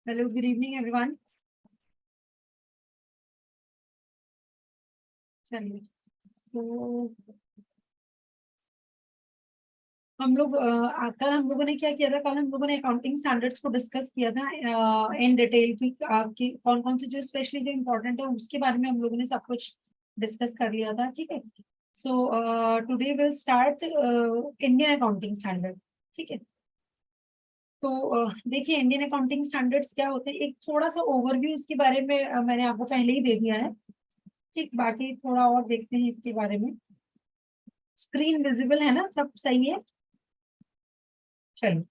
Hello, good evening everyone. चलिए, तो हम लोग कल हम लोगों ने क्या किया था? कल हम लोगों ने अकाउंटिंग स्टैंडर्ड्स को डिस्कस किया था इन डिटेल की कौन कौन से जो स्पेशली जो इम्पोर्टेंट है उसके बारे में हम लोगों ने सब कुछ डिस्कस कर लिया था। ठीक है। So today will start Indian accounting standard. ठीक है। तो देखिए, इंडियन अकाउंटिंग स्टैंडर्ड्स क्या होते हैं, एक थोड़ा सा ओवरव्यू इसके बारे में मैंने आपको पहले ही दे दिया है। ठीक, बाकी थोड़ा और देखते हैं इसके बारे में। स्क्रीन विजिबल है ना? सब सही है? चलो।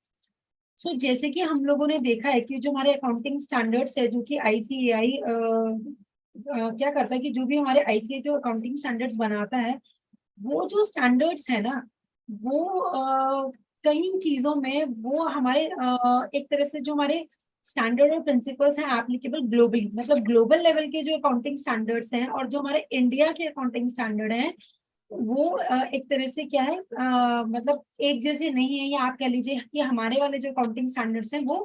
सो जैसे कि हम लोगों ने देखा है कि जो हमारे अकाउंटिंग स्टैंडर्ड्स है, जो कि आईसीएआई क्या करता है कि जो भी हमारे आईसीए जो अकाउंटिंग स्टैंडर्ड्स बनाता है, वो जो स्टैंडर्ड्स है ना, वो कई चीजों में वो हमारे एक तरह से जो हमारे स्टैंडर्ड और प्रिंसिपल्स हैं एप्लीकेबल ग्लोबली, मतलब ग्लोबल लेवल के जो अकाउंटिंग स्टैंडर्ड्स हैं और जो हमारे इंडिया के अकाउंटिंग स्टैंडर्ड हैं, वो एक तरह से क्या है, मतलब एक जैसे नहीं है। या आप कह लीजिए कि हमारे वाले जो अकाउंटिंग स्टैंडर्ड्स हैं वो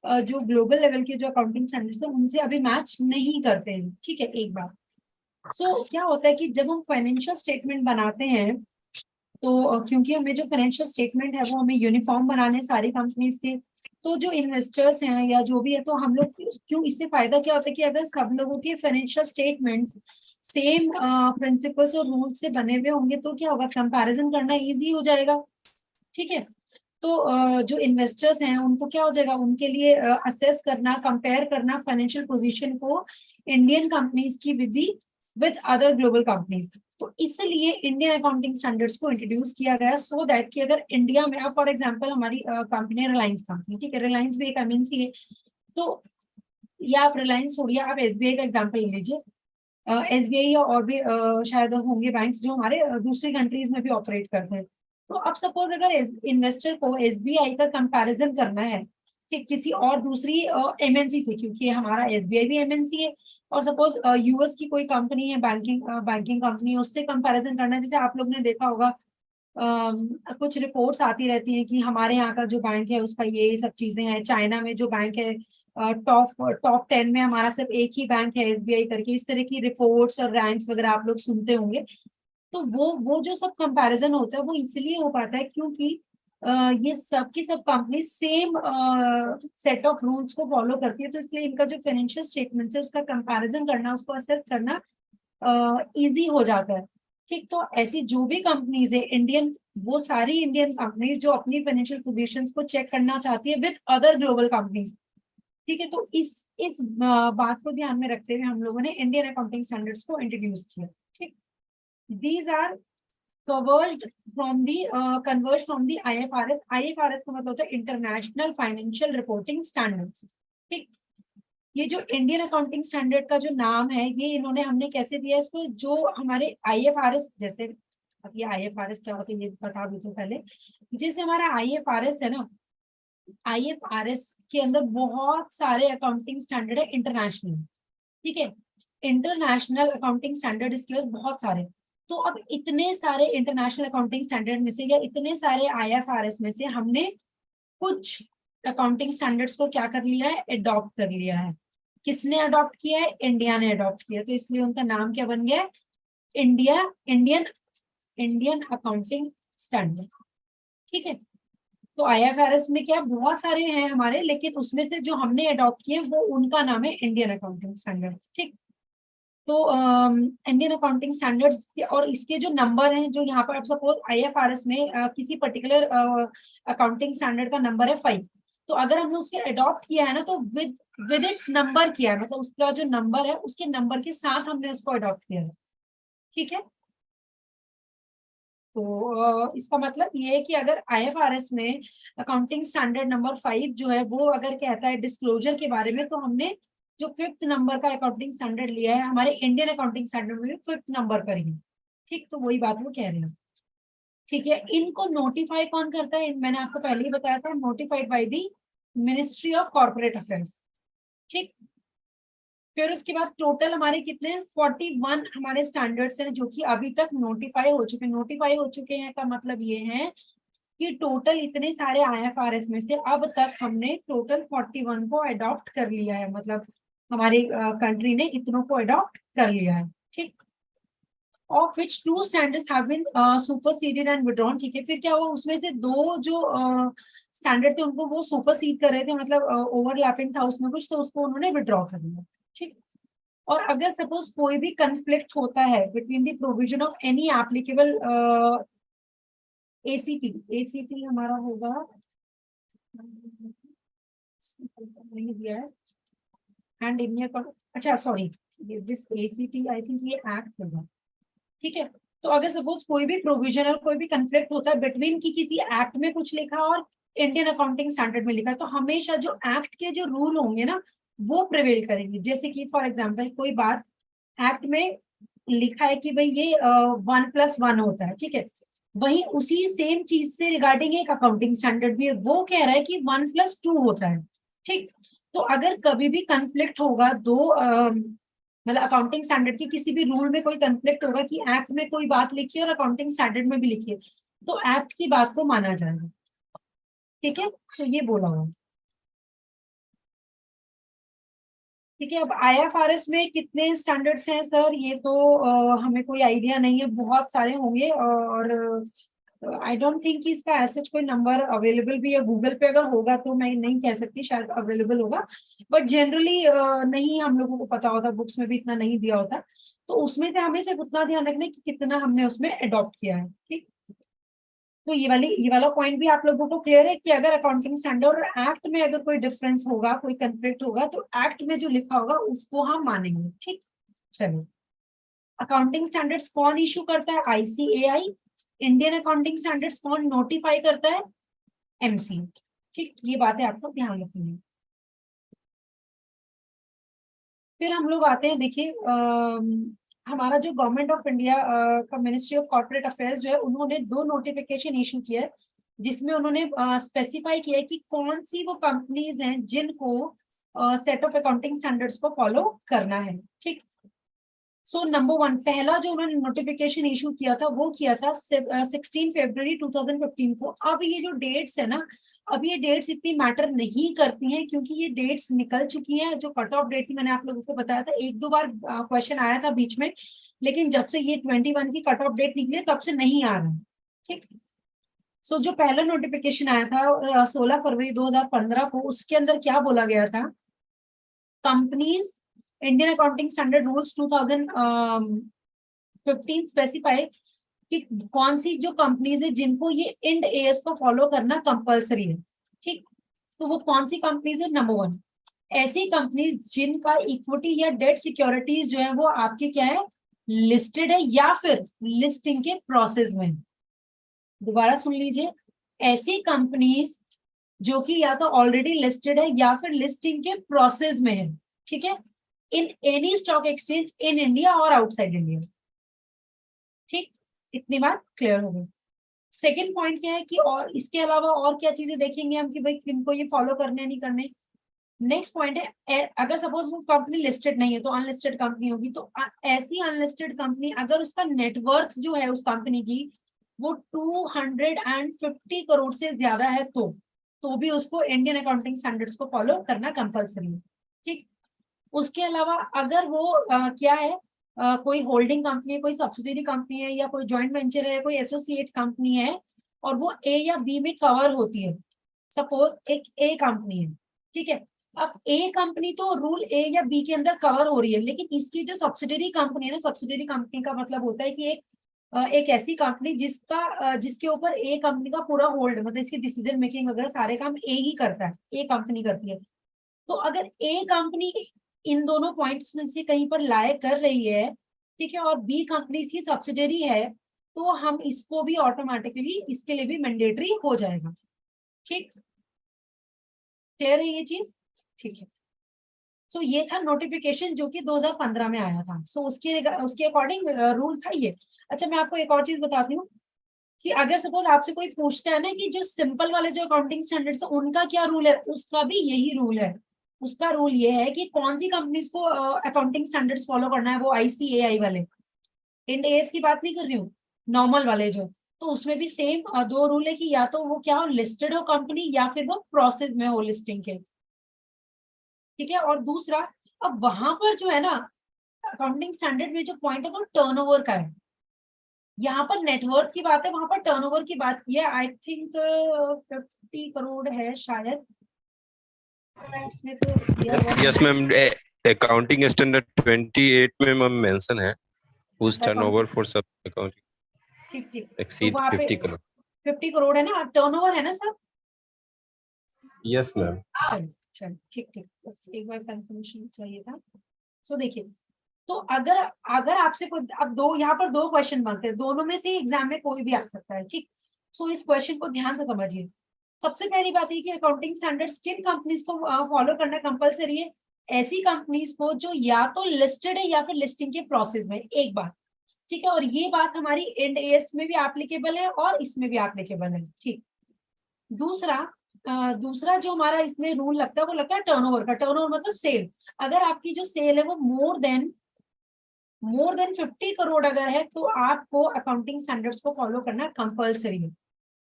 जो ग्लोबल लेवल के जो अकाउंटिंग स्टैंडर्ड्स हैं उनसे अभी मैच नहीं करते हैं। ठीक है, एक बार। क्या होता है कि जब हम फाइनेंशियल स्टेटमेंट बनाते हैं, तो क्योंकि हमें जो फाइनेंशियल स्टेटमेंट है वो हमें यूनिफॉर्म बनाने सारी कंपनीज के, तो जो इन्वेस्टर्स हैं या जो भी है, तो हम लोग क्यों, इससे फायदा क्या होता है कि अगर सब लोगों के फाइनेंशियल स्टेटमेंट्स सेम प्रिंसिपल्स और रूल्स से बने हुए होंगे तो क्या होगा, कंपैरिजन करना इजी हो जाएगा। ठीक है। तो जो इन्वेस्टर्स हैं उनको क्या हो जाएगा, उनके लिए असेस करना, कंपेयर करना फाइनेंशियल पोजीशन को इंडियन कंपनीज की विद अदर ग्लोबल कंपनीज। तो इसलिए इंडियन अकाउंटिंग स्टैंडर्ड्स को इंट्रोड्यूस किया गया, सो दैट कि अगर इंडिया में, फॉर एग्जांपल हमारी कंपनी है रिलायंस कंपनी। ठीक है, रिलायंस भी एक एमएनसी है। तो या आप रिलायंस छोड़िए, आप एसबीआई का एग्जाम्पल ले लीजिए। एसबीआई या और भी शायद होंगे बैंक्स जो हमारे दूसरी कंट्रीज में भी ऑपरेट करते हैं। तो अब सपोज अगर इन्वेस्टर को एसबीआई का कंपैरिजन करना है कि किसी और दूसरी एमएनसी से, क्योंकि हमारा एसबीआई भी एमएनसी है, और सपोज यूएस की कोई कंपनी है, बैंकिंग कंपनी, उससे कंपैरिजन करना है। जैसे आप लोग ने देखा होगा, कुछ रिपोर्ट्स आती रहती हैं कि हमारे यहाँ का जो बैंक है उसका ये सब चीजें हैं, चाइना में जो बैंक है टॉप टॉप 10 में हमारा सिर्फ एक ही बैंक है एसबीआई करके। इस तरह की रिपोर्ट्स और रैंक्स वगैरह आप लोग सुनते होंगे। तो वो जो सब कंपैरिजन होता है वो इसलिए हो पाता है क्योंकि ये सब की सब company same set of rules को फॉलो करती है, तो इसलिए इनका जो फाइनेंशियल स्टेटमेंट है उसका कंपैरिजन करना, उसको असेस करना इजी हो जाता है। ठीक, तो ऐसी जो भी कंपनीज है इंडियन, वो सारी इंडियन कंपनीज जो अपनी फाइनेंशियल पोजीशंस को चेक करना चाहती है विद अदर ग्लोबल कंपनीज। ठीक है, तो इस बात को ध्यान में रखते हुए हम लोगों ने इंडियन अकाउंटिंग स्टैंडर्ड्स को इंट्रोड्यूस किया। ठीक, these are covered from the converge from the IFRS. IFRS का मतलब होता है इंटरनेशनल फाइनेंशियल रिपोर्टिंग स्टैंडर्ड्स। ठीक, ये जो इंडियन अकाउंटिंग स्टैंडर्ड का जो नाम है, ये इन्होंने हमने कैसे दिया इसको, जो हमारे आईएफआरएस जैसे, अब ये आईएफआरएस क्या होता है ये बता दूं तो पहले, जैसे हमारा आईएफआरएस है ना, आईएफआरएस के अंदर बहुत सारे अकाउंटिंग स्टैंडर्ड है इंटरनेशनल। ठीक है, इंटरनेशनल अकाउंटिंग स्टैंडर्ड इसके बाद बहुत सारे। तो अब इतने सारे इंटरनेशनल अकाउंटिंग स्टैंडर्ड में से या इतने सारे आईएफआरएस में से हमने कुछ अकाउंटिंग स्टैंडर्ड्स को क्या कर लिया है, अडॉप्ट कर लिया है। किसने अडॉप्ट किया है? इंडिया ने अडॉप्ट किया, तो इसलिए उनका नाम क्या बन गया है? Indian Indian accounting standard. ठीक है, तो आईएफआरएस में क्या बहुत सारे हैं हमारे, लेकिन उसमें से जो हमने अडॉप्ट किए वो उनका नाम है इंडियन अकाउंटिंग स्टैंडर्ड्स। ठीक, तो इंडियन अकाउंटिंग स्टैंडर्ड्स और इसके जो नंबर हैं, जो यहाँ पर अब सपोज आईएफआरएस में किसी पर्टिकुलर अकाउंटिंग स्टैंडर्ड का नंबर है 5, तो अगर हमने उसके अडॉप्ट किया है ना, तो विद विद इट्स नंबर किया है, मतलब उसका जो नंबर है उसके नंबर के साथ हमने उसको अडॉप्ट किया है। ठीक है, तो इसका मतलब ये है कि अगर आईएफआरएस में अकाउंटिंग स्टैंडर्ड नंबर 5 जो है वो अगर कहता है डिस्क्लोजर के बारे में, तो हमने जो 5th नंबर का अकाउंटिंग स्टैंडर्ड लिया है हमारे इंडियन अकाउंटिंग स्टैंडर्ड में 5th नंबर पर ही। ठीक, तो वही बात वो कह रहे हैं। ठीक है, इनको नोटिफाई कौन करता है? मैंने आपको पहले ही बताया था, notified by the ministry of corporate affairs. ठीक, फिर उसके बाद टोटल हमारे कितने हैं? 41 हमारे स्टैंडर्ड्स हैं जो कि अभी तक नोटिफाई हो चुके हैं। नोटिफाई हो चुके हैं का मतलब ये है कि टोटल इतने सारे IFRS में से अब तक हमने टोटल 41 को अडॉप्ट कर लिया है, मतलब हमारी कंट्री ने इतनों को अडॉप्ट कर लिया है, ठीक। Of which 2 standards have been superseded and withdrawn, ठीक है। फिर क्या हुआ, उसमें से 2 जो स्टैंडर्ड थे उनको वो सुपरसीड कर रहे थे, मतलब ओवरलैपिंग था उसमें कुछ, तो उसको उन्होंने विड्रॉ कर लिया, ठीक। और अगर सपोज कोई भी कंफ्लिक्ट होता है between the provision of any applicable ACT, ACT हमारा होगा, नहीं दिया है, एंड इंडिया, अच्छा sorry, this ACT I think ये एक्ट होगा, ठीक है। तो अगर सपोज कोई भी प्रोविजन और कोई भी कंफ्लिक्ट होता है बिटवीन की किसी एक्ट में कुछ लिखा और इंडियन अकाउंटिंग स्टैंडर्ड में लिखा है, तो हमेशा जो एक्ट के जो रूल होंगे ना वो प्रिवेल करेंगे। जैसे कि फॉर एग्जाम्पल कोई बात एक्ट में लिखा है कि भाई ये 1+1 होता है, ठीक है। वही उसी सेम चीज से रिगार्डिंग एक अकाउंटिंग स्टैंडर्ड भी है, वो कह रहा है कि 1+2 होता है, ठीक। तो अगर कभी भी कंफ्लिक्ट होगा दो मतलब अकाउंटिंग स्टैंडर्ड की किसी भी रूल में कोई कंफ्लिक्ट होगा कि एक्ट में कोई बात लिखी है और अकाउंटिंग स्टैंडर्ड में भी लिखी है, तो एक्ट की बात को माना जाएगा, ठीक है। तो ये बोला हुआ, ठीक है। अब IFRS में कितने स्टैंडर्ड्स हैं सर, ये तो हमें कोई आइडिया नहीं है, बहुत सारे होंगे, और आई डोंट थिंक कि इसका ऐसा कोई नंबर अवेलेबल भी है गूगल पे, अगर होगा तो मैं नहीं कह सकती, शायद अवेलेबल होगा, बट जनरली नहीं हम लोगों को पता होता, बुक्स में भी इतना नहीं दिया होता। तो उसमें से हमें सिर्फ उतना ध्यान रखना है कि कितना हमने उसमें अडॉप्ट किया है, ठीक। तो ये वाला पॉइंट भी आप लोगों को क्लियर है कि अगर अकाउंटिंग स्टैंडर्ड और एक्ट में अगर कोई डिफरेंस होगा, कोई कंफ्लिक्ट होगा, तो एक्ट में जो लिखा होगा उसको हम मानेंगे, ठीक। चलो, अकाउंटिंग स्टैंडर्ड्स कौन इशू करता है, ICAI। इंडियन अकाउंटिंग स्टैंडर्ड्स कौन नोटिफाई करता है, MC, ठीक। ये बातें आपको ध्यान रखनी है। फिर हम लोग आते हैं, देखिए हमारा जो गवर्नमेंट ऑफ इंडिया का मिनिस्ट्री ऑफ कॉर्पोरेट अफेयर्स जो है, उन्होंने 2 नोटिफिकेशन इशू किया है, जिसमें उन्होंने स्पेसिफाई किया है कि कौन सी वो कंपनीज हैं जिनको सेट ऑफ अकाउंटिंग स्टैंडर्ड्स को फॉलो करना है, ठीक। सो नंबर 1, पहला जो उन्होंने नोटिफिकेशन इशू किया था वो किया था 16 फरवरी 2015 को। अब ये जो डेट्स है ना, अब ये डेट्स इतनी मैटर नहीं करती हैं, क्योंकि ये डेट्स निकल चुकी हैं। जो कट ऑफ डेट थी मैंने आप लोगों को बताया था, 1-2 बार क्वेश्चन आया था बीच में, लेकिन जब से ये 21 की कट ऑफ डेट निकली है तब से नहीं आ रहा है, ठीक। सो जो पहला नोटिफिकेशन आया था 16 फरवरी 2015 को, उसके अंदर क्या बोला गया था, companies Indian accounting standard rules 2015 specify कि कौन सी जो कंपनीज है जिनको ये इंड AS को फॉलो करना कंपलसरी है, ठीक। तो वो कौन सी कंपनीज है, नंबर 1, ऐसी कंपनीज जिनका इक्विटी या डेट सिक्योरिटीज जो है वो आपके क्या है, लिस्टेड है या फिर लिस्टिंग के प्रोसेस में। दोबारा सुन लीजिए, ऐसी कंपनीज जो कि या तो ऑलरेडी लिस्टेड है या फिर लिस्टिंग के प्रोसेस में है, ठीक है, in any stock exchange in India और आउटसाइड इंडिया, ठीक। इतनी बात क्लियर हो गई। सेकेंड पॉइंट क्या है कि और इसके अलावा और क्या चीजें देखेंगे हम कि भाई किनको ये फॉलो करने नहीं करने। नेक्स्ट पॉइंट है, अगर सपोज वो कंपनी लिस्टेड नहीं है तो अनलिस्टेड कंपनी होगी, तो ऐसी अनलिस्टेड कंपनी अगर उसका नेटवर्थ जो है उस कंपनी की वो 250 करोड़ से ज्यादा है, तो भी उसको इंडियन अकाउंटिंग स्टैंडर्ड्स को फॉलो करना कंपलसरी है, ठीक। उसके अलावा अगर वो क्या है, कोई होल्डिंग कंपनी है, कोई सब्सिडरी कंपनी है, या कोई जॉइंट वेंचर है, कोई एसोसिएट कंपनी है, और वो A या B में कवर होती है, सपोज एक A कंपनी है, ठीक है। अब A कंपनी तो रूल A या B के अंदर कवर हो रही है, लेकिन इसकी जो सब्सिडरी कंपनी है ना, सब्सिडरी कंपनी का मतलब होता है कि एक ऐसी कंपनी जिसके ऊपर A कंपनी का पूरा होल्ड, मतलब इसकी डिसीजन मेकिंग वगैरह सारे काम A ही करता है, A कंपनी करती है। तो अगर A कंपनी इन दोनों पॉइंट्स में से कहीं पर लाए कर रही है, ठीक है, और B कंपनी इसकी सब्सिडरी है, तो हम इसको भी ऑटोमेटिकली इसके लिए भी मैंडेटरी हो जाएगा, ठीक। क्लियर है ये चीज, ठीक है। सो ये था नोटिफिकेशन जो कि 2015 में आया था। सो उसके अकॉर्डिंग रूल था ये। अच्छा, मैं आपको एक और चीज बताती हूँ कि अगर सपोज आपसे कोई पूछता है ना कि जो सिंपल वाले जो अकाउंटिंग स्टैंडर्ड्स है उनका क्या रूल है, उसका भी यही रूल है। उसका रूल ये है कि कौन सी कंपनीज को अकाउंटिंग स्टैंडर्ड्स फॉलो करना है, वो ICAI वाले, इंड AS की बात नहीं कर रही हूँ, नॉर्मल वाले जो तो उसमें भी सेम दो रूल है कि या तो वो क्या हो, लिस्टेड हो कंपनी, या फिर वो प्रोसेस में हो लिस्टिंग के। ठीक है। और दूसरा, अब वहां पर जो है ना, अकाउंटिंग स्टैंडर्ड में जो पॉइंट है वो टर्नओवर का है। यहाँ पर नेटवर्थ की बात है, वहां पर टर्नओवर की बात की है। आई थिंक 50 करोड़ है शायद, इसमें तो दिया हुआ यस नहीं मैम, अकाउंटिंग स्टैंडर्ड 28 में मैम मेंशन है, whose है। turnover for sub account ठीक ठीक। तो exceed वहां पे 50 crore। 50 करोड़ है ना, टर्नओवर है ना सर? Yes ma'am. चलो चलो, ठीक ठीक, बस एक बार कंफर्मेशन चाहिए था। सो देखिए, तो अगर अगर आपसे कोई, अब दो यहाँ पर दो क्वेश्चन बनते हैं, दोनों में से एग्जाम में कोई भी आ सकता है। ठीक। सो इस क्वेश्चन को ध्यान से समझिए। सबसे पहली बात है कि अकाउंटिंग स्टैंडर्ड्स किन कंपनीज को फॉलो करना कंपलसरी है? ऐसी कंपनीज को जो या तो लिस्टेड है या फिर लिस्टिंग के प्रोसेस में, एक बात। ठीक है। और ये बात हमारी इंड एएस में भी एप्लीकेबल है और इसमें भी एप्लीकेबल है। ठीक। दूसरा, दूसरा जो हमारा इसमें रूल लगता है वो लगता है टर्नओवर का। टर्नओवर मतलब सेल। अगर आपकी जो सेल है वो मोर देन 50 करोड़ अगर है, तो आपको अकाउंटिंग स्टैंडर्ड्स को फॉलो करना कंपलसरी है।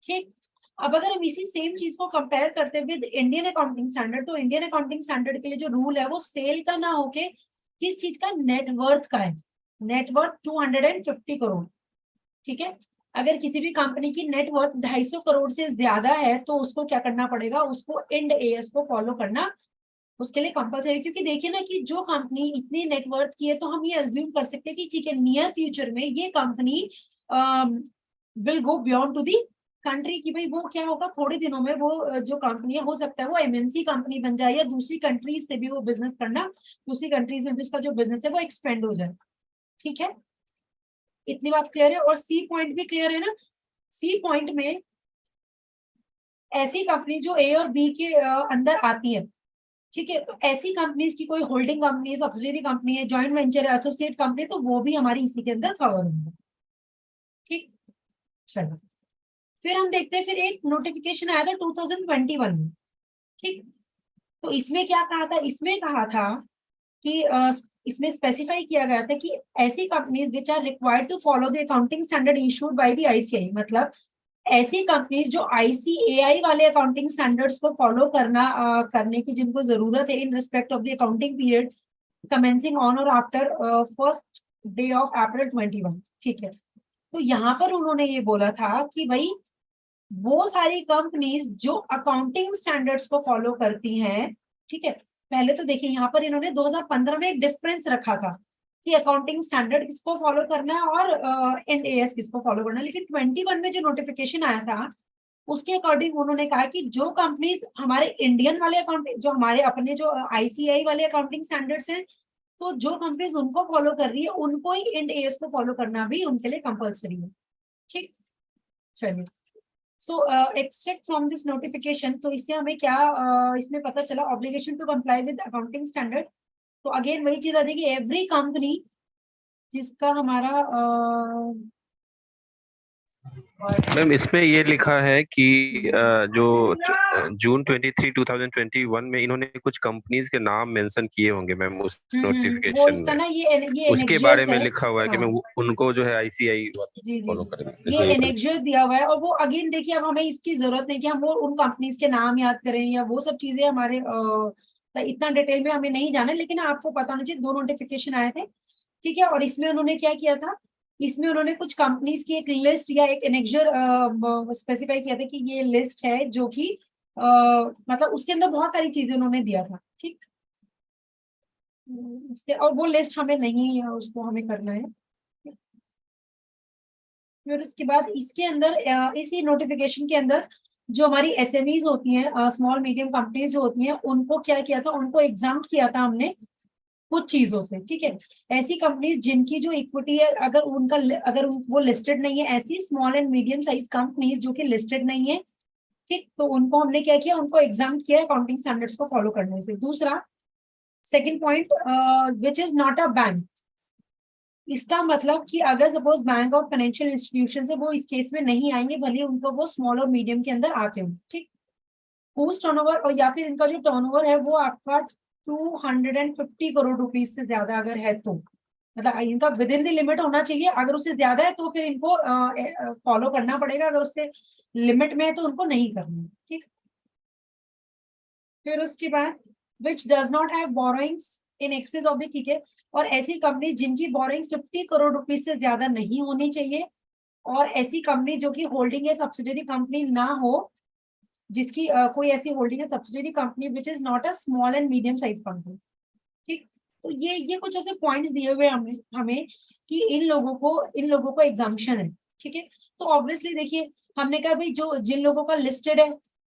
ठीक। अब अगर हम इसी सेम चीज को कंपेयर करते हैं विद इंडियन अकाउंटिंग स्टैंडर्ड, तो इंडियन अकाउंटिंग स्टैंडर्ड के लिए जो रूल है वो सेल का ना होके किस चीज का, नेटवर्थ का है। नेटवर्थ 250 करोड़। ठीक है। अगर किसी भी कंपनी की नेटवर्थ 250 करोड़ से ज्यादा है तो उसको क्या करना पड़ेगा, उसको इंड एएस को फॉलो करना उसके लिए कंपलसरी। क्योंकि देखिए ना कि जो कंपनी इतनी नेटवर्थ की है, तो हम ये अज्यूम कर सकते हैं कि ठीक है, नियर फ्यूचर में ये company will go beyond to the country, की भाई वो क्या होगा, थोड़े दिनों में वो जो कंपनी है हो सकता है वो एमएनसी कंपनी बन जाए, या दूसरी कंट्रीज से भी वो बिजनेस करना, दूसरी कंट्रीज में भी उसका जो बिजनेस है वो एक्सपेंड हो जाए। ठीक है। इतनी बात क्लियर है। और सी पॉइंट भी क्लियर है ना? सी पॉइंट में ऐसी कंपनी जो ए और बी के अंदर आती है। ठीक है। तो ऐसी कंपनीज की कोई होल्डिंग कंपनी, सब्सिडरी कंपनी है, जॉइंट वेंचर है, एसोसिएट कंपनी, तो वो भी हमारी इसी के अंदर कवर होंगे। ठीक। चलो, फिर हम देखते हैं, फिर एक नोटिफिकेशन आया था 2021 में। ठीक। तो इसमें क्या कहा था, इसमें कहा था कि इसमें स्पेसिफाई किया गया था कि ऐसी companies which are required to follow the accounting standard issued by the ICI, मतलब ऐसी कंपनीज जो आईसीएआई वाले अकाउंटिंग स्टैंडर्ड्स को फॉलो करने की जिनको जरूरत है in respect of the accounting period commencing on और after first day of April 21। ठीक है। तो यहाँ पर उन्होंने ये बोला था कि भाई वो सारी कंपनीज जो अकाउंटिंग स्टैंडर्ड्स को फॉलो करती हैं। ठीक है। पहले तो देखिए यहाँ पर इन्होंने 2015 में एक डिफरेंस रखा था कि अकाउंटिंग स्टैंडर्ड किसको फॉलो करना है और इंड एएस किसको फॉलो करना है, लेकिन 21 में जो नोटिफिकेशन आया था उसके अकॉर्डिंग उन्होंने कहा कि जो कंपनीज हमारे इंडियन वाले अकाउंटिंग, जो हमारे अपने जो आईसीआई वाले अकाउंटिंग स्टैंडर्ड्स हैं, तो जो कंपनीज उनको फॉलो कर रही है उनको ही इंड एएस को फॉलो करना भी उनके लिए कंपलसरी है। ठीक। चलिए, so extract from this notification, तो इससे हमें क्या इसमें पता चला, obligation to comply with accounting standard. तो अगेन वही चीज आती है कि एवरी कंपनी जिसका हमारा मैम इसमें ये लिखा है कि जो जून 23 2021 में इन्होंने कुछ कंपनीज के नाम मेंशन किए होंगे मैम उस वो नोटिफिकेशन इसका में, ना ये उसके बारे एनेक्जर्स में है। लिखा हुआ है कि हाँ, मैं उनको जो है आईसीआई जी जी फॉलो जी, करेंगे, ये एसबीआई वाले। एनेक्जर दिया हुआ है। और वो अगेन देखिए, अब हमें इसकी जरूरत नहीं कि हम वो उन कंपनीज के नाम याद करें या वो सब चीजें हमारे इतना डिटेल में हमें नहीं जाना, लेकिन आपको पता होना चाहिए, दो नोटिफिकेशन आए थे। ठीक है। और इसमें उन्होंने क्या किया था, इसमें उन्होंने कुछ कंपनीज की एक लिस्ट या एक एनेक्जर स्पेसिफाई किया था कि ये लिस्ट है जो कि मतलब उसके अंदर बहुत सारी चीजें उन्होंने दिया था। ठीक। और वो लिस्ट हमें नहीं है, उसको हमें करना है। फिर उसके बाद इसके अंदर इसी नोटिफिकेशन के अंदर जो हमारी एसएमईज होती हैं, स्मॉल मीडियम कंपनीज जो होती हैं, उनको क्या किया था, उनको एग्जाम किया था हमने कुछ चीजों से। ठीक है। ऐसी कंपनीज जिनकी जो इक्विटी है, अगर वो लिस्टेड नहीं है, ऐसी small and medium size companies जो कि लिस्टेड नहीं है। ठीक। तो उनको हमने क्या किया, उनको एग्जाम किया अकाउंटिंग स्टैंडर्ड्स को फॉलो करने से। दूसरा, second point, which is not a bank. इसका मतलब कि अगर सपोज बैंक और फाइनेंशियल इंस्टीट्यूशन है, वो इस केस में नहीं आएंगे, भले उनको वो स्मॉल और मीडियम के अंदर आते हो। ठीक। उस टर्नओवर और या फिर इनका जो टर्नओवर है वो आपका 250 करोड़ रुपीज से ज्यादा अगर है तो। मतलब इनका विद इन द लिमिट होना चाहिए, अगर उससे ज्यादा है तो फिर इनको फॉलो करना पड़ेगा, अगर उससे लिमिट में है तो उनको नहीं करना है, ठीक। फिर उसके बाद which does not have borrowings in excess of the, ठीक है, और ऐसी कंपनी जिनकी बोरोइंग्स 50 करोड़ रुपीज से ज्यादा नहीं होनी चाहिए, और ऐसी कंपनी जो कि होल्डिंग है सब्सिडरी कंपनी ना हो, जिसकी कोई ऐसी होल्डिंग है subsidiary company which is not a small and medium size company, ठीक। तो ये कुछ ऐसे पॉइंट्स दिए हुए हमें हमें कि इन लोगों को एग्जाम्पशन है, ठीक है। तो ऑब्वियसली देखिए, हमने कहा भाई जो जिन लोगों का लिस्टेड है,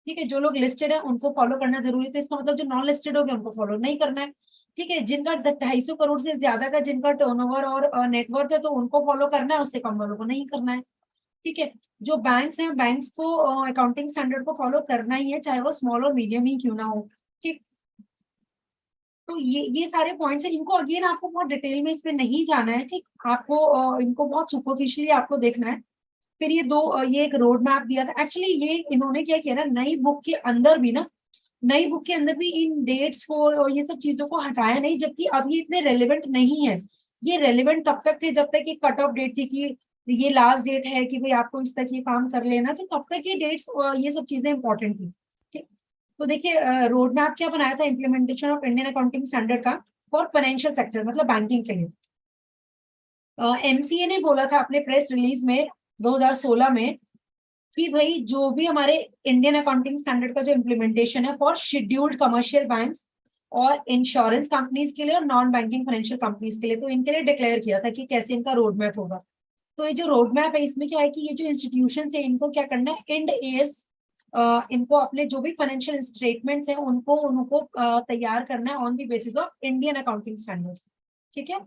ठीक है, जो लोग लिस्टेड है उनको फॉलो करना जरूरी है, तो इसका मतलब जो नॉन लिस्टेड हो गए उनको फॉलो नहीं करना है, ठीक है। जिनका 250 करोड़ से ज्यादा का जिनका टर्नओवर और नेटवर्थ है तो उनको फॉलो करना है, उससे कम वालों को नहीं करना है, ठीक है। जो बैंक्स हैं, बैंक्स को अकाउंटिंग स्टैंडर्ड को फॉलो करना ही है, चाहे वो स्मॉल और मीडियम ही क्यों ना हो, ठीक। तो ये सारे पॉइंट्स हैं, इनको अगेन आपको बहुत डिटेल में इसमें नहीं जाना है, ठीक। आपको इनको बहुत सुपरफिशियली आपको देखना है। फिर ये एक रोड मैप दिया था, एक्चुअली ये इन्होंने क्या किया ना, नई बुक के अंदर भी ना, नई बुक के अंदर भी इन डेट्स को और ये सब चीजों को हटाया नहीं, जबकि अब ये इतने रेलिवेंट नहीं है। ये रेलिवेंट तब तक थे जब तक एक कट ऑफ डेट थी कि ये लास्ट डेट है कि भाई आपको इस तक ये काम कर लेना, तो तब तक ये डेट्स ये सब चीजें इंपॉर्टेंट थी, ठीक। तो देखिए रोड मैप क्या बनाया था implementation of Indian accounting standard का फॉर फाइनेंशियल सेक्टर, मतलब बैंकिंग के लिए। एमसीए ने बोला था अपने प्रेस रिलीज में 2016 में कि भाई जो भी हमारे इंडियन अकाउंटिंग स्टैंडर्ड का जो इम्प्लीमेंटेशन है फॉर शेड्यूल्ड कमर्शियल बैंक्स और इंश्योरेंस कंपनीज के लिए और नॉन बैंकिंग फाइनेंशियल कंपनीज के लिए, तो इनके लिए डिक्लेयर किया था कि कैसे इनका रोड मैप होगा। तो ये जो रोड मैप है इसमें क्या है कि ये जो इंस्टीट्यूशन है इनको क्या करना है, इंड एएस इनको अपने जो भी फाइनेंशियल स्टेटमेंट्स हैं उनको उनको तैयार करना है on the basis of Indian accounting standards, ठीक है,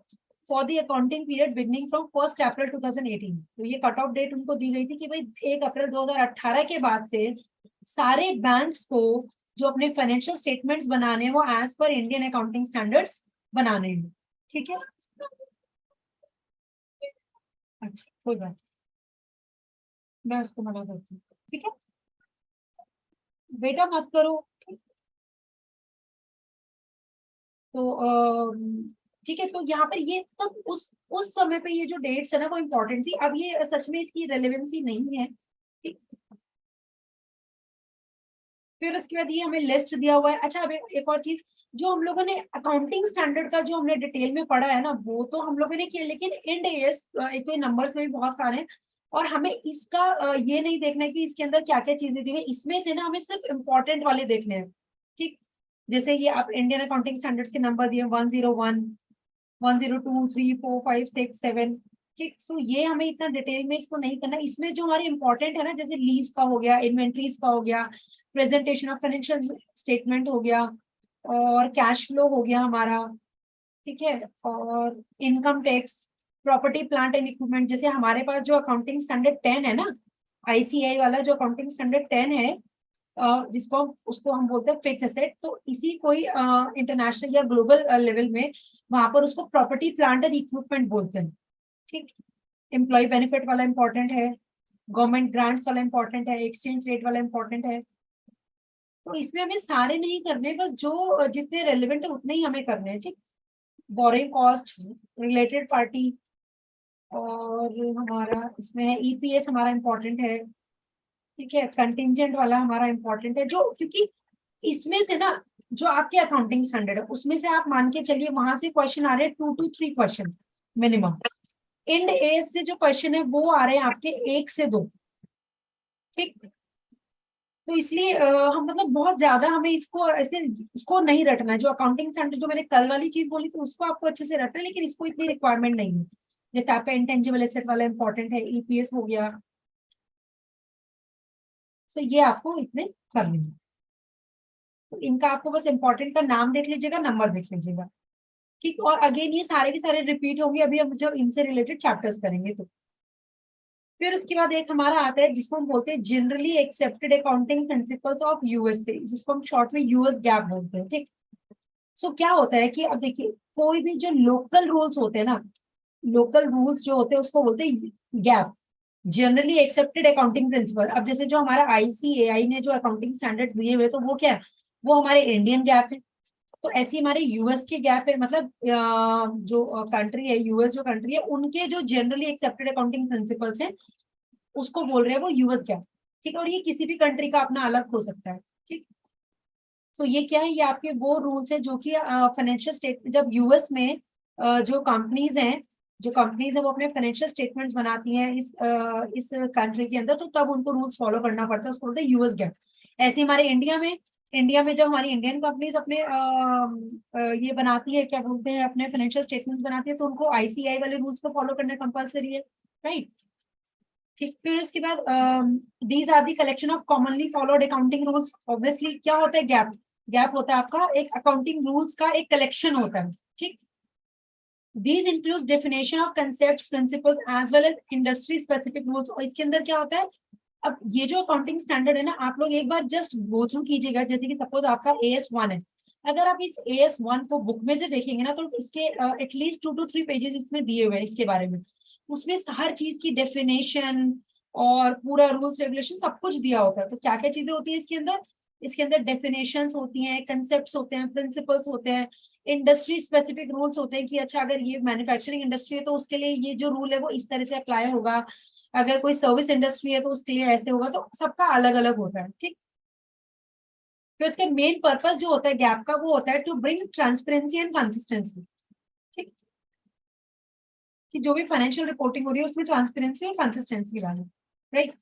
for the accounting period beginning from 1 अप्रैल 2018। तो ये कट ऑफ डेट उनको दी गई थी कि भाई 1 अप्रैल 2018 के बाद से सारे बैंक्स को जो अपने फाइनेंशियल स्टेटमेंट्स बनाने हैं वो as per Indian accounting standards बनाने हैं, ठीक है। अच्छा कोई बात, मैं उसको मना करती हूँ, ठीक है, बेटा मत करो। तो ठीक है, तो यहाँ पर ये तब उस समय पे ये जो डेट्स है ना वो इम्पोर्टेंट थी, अब ये सच में इसकी रेलेवेंसी नहीं है, ठीक। फिर उसके बाद ये हमें लिस्ट दिया हुआ है। अच्छा अब एक और चीज, जो हम लोगों ने अकाउंटिंग स्टैंडर्ड का जो हमने डिटेल में पढ़ा है ना वो तो हम लोगों ने किया, लेकिन इंड एएस एक तो नंबर्स में भी बहुत सारे हैं, और हमें इसका ये नहीं देखना है कि इसके अंदर क्या क्या चीजें दी हुई, इसमें से ना हमें सिर्फ इम्पोर्टेंट वाले देखने हैं, ठीक। जैसे ये आप इंडियन अकाउंटिंग स्टैंडर्ड्स के नंबर दिए 101, 102, 3, 4, 5, 6, 7, ठीक। सो ये हमें इतना डिटेल में इसको नहीं करना, इसमें जो हमारे इंपॉर्टेंट है ना, जैसे लीज का हो गया, इन्वेंट्रीज का हो गया, प्रेजेंटेशन ऑफ फाइनेंशियल स्टेटमेंट हो गया, और कैश फ्लो हो गया हमारा, ठीक है, और income tax, property plant and equipment. जैसे हमारे पास जो अकाउंटिंग स्टैंडर्ड 10 है ना, आईसीआई वाला जो अकाउंटिंग स्टैंडर्ड 10 है, जिसको उसको हम बोलते हैं फिक्स एसेट, तो इसी कोई इंटरनेशनल या ग्लोबल लेवल में वहां पर उसको प्रॉपर्टी प्लांट एंड इक्विपमेंट बोलते हैं, ठीक। एम्प्लॉय बेनिफिट वाला इंपॉर्टेंट है, गवर्नमेंट ग्रांट्स वाला इंपॉर्टेंट है, एक्सचेंज रेट वाला इंपॉर्टेंट है। तो इसमें हमें सारे नहीं करने, बस जो जितने रेलिवेंट है उतने ही हमें करने हैं, ठीक। बोरिंग कॉस्ट, रिलेटेड पार्टी, और हमारा इसमें है ईपीएस हमारा इंपॉर्टेंट है, ठीक है, कंटिजेंट वाला हमारा इंपॉर्टेंट है, जो क्योंकि इसमें से ना जो आपके अकाउंटिंग स्टैंडर्ड है उसमें से आप मान के चलिए वहां से क्वेश्चन आ रहे हैं 2 to 3 question minimum. Ind AS से जो क्वेश्चन है वो आ रहे हैं आपके 1 से 2, ठीक। तो इसलिए हम मतलब बहुत ज्यादा हमें इसको ऐसे इसको नहीं रटना है, जो अकाउंटिंग स्टैंडर्ड जो मैंने कल वाली चीज बोली तो उसको आपको अच्छे से रटना है, लेकिन इसको इतनी रिक्वायरमेंट नहीं है। जैसे आपका इंटेंजिबल एसेट वाला इंपॉर्टेंट है, ईपीएस हो गया, तो ये आपको इतने कर लेंगे। तो इनका आपको बस इंपॉर्टेंट का नाम देख लीजिएगा, नंबर देख लीजिएगा, ठीक। और अगेन ये सारे के सारे रिपीट होंगे अभी हम जब इनसे रिलेटेड चैप्टर्स करेंगे तो। फिर उसके बाद एक हमारा आता है जिसको हम बोलते हैं generally accepted accounting principles of USA, जिसको हम शॉर्ट में यूएस गैप बोलते हैं, ठीक। सो क्या होता है कि अब देखिए कोई भी जो लोकल रूल्स होते हैं ना, लोकल रूल्स जो होते हैं उसको बोलते हैं gap, generally accepted accounting principle. अब जैसे जो हमारा आईसीएआई ने जो अकाउंटिंग स्टैंडर्ड्स दिए हुए तो वो क्या है, वो हमारे इंडियन गैप है, तो ऐसे हमारे यूएस के गैप है, मतलब जो कंट्री है, यूएस जो कंट्री है, उनके जो जनरली एक्सेप्टेड अकाउंटिंग प्रिंसिपल्स हैं उसको बोल रहे हैं वो यूएस गैप। ठीक है, और ये किसी भी कंट्री का अपना अलग हो सकता है। ठीक, तो ये क्या है, ये आपके वो रूल्स है जो कि फाइनेंशियल स्टेट, जब यूएस में जो कंपनीज है वो अपने फाइनेंशियल स्टेटमेंट्स बनाती हैं इस कंट्री के अंदर, तो तब उनको रूल्स फॉलो करना पड़ता है, उसको बोलते हैं यूएस गैप। ऐसे हमारे इंडिया में जब हमारी इंडियन कंपनीज अपने ये बनाती है, क्या बोलते हैं, अपने फाइनेंशियल स्टेटमेंट्स बनाती है, तो उनको आईसीआई वाले रूल्स को फॉलो करना कंपलसरी है, राइट। ठीक, फिर उसके बाद these are the collection of commonly followed accounting rules. Obviously क्या होता है गैप, गैप होता है आपका एक अकाउंटिंग रूल्स का एक कलेक्शन होता है। ठीक, these includes definition of concepts, principles as well as industry specific rules। और इसके अंदर क्या होता है, अब ये जो अकाउंटिंग स्टैंडर्ड है ना, आप लोग एक बार जस्ट गो थ्रू कीजिएगा। जैसे कि सपोज आपका AS1 है, अगर आप इस AS1 को बुक में से देखेंगे ना, तो इसके एटलीस्ट 2 to 3 पेजेस इसमें दिए हुए हैं इसके बारे में। उसमें हर चीज की डेफिनेशन और पूरा रूल्स रेगुलेशन सब कुछ दिया होता है। तो क्या क्या चीजें होती है इसके अंदर डेफिनेशंस होती हैं, कंसेप्ट्स होते हैं, प्रिंसिपल्स होते हैं, इंडस्ट्री स्पेसिफिक रूल्स होते हैं कि अच्छा अगर ये मैन्युफैक्चरिंग इंडस्ट्री है तो उसके लिए ये जो रूल है वो इस तरह से अप्लाई होगा, अगर कोई सर्विस इंडस्ट्री है तो उसके लिए ऐसे होगा, तो सबका अलग अलग होता है। ठीक, तो इसका मेन पर्पस जो होता है गैप का, वो होता है to bring transparency and consistency. ठीक, कि जो भी फाइनेंशियल रिपोर्टिंग हो रही है उसमें ट्रांसपेरेंसी और कंसिस्टेंसी लाना, राइट।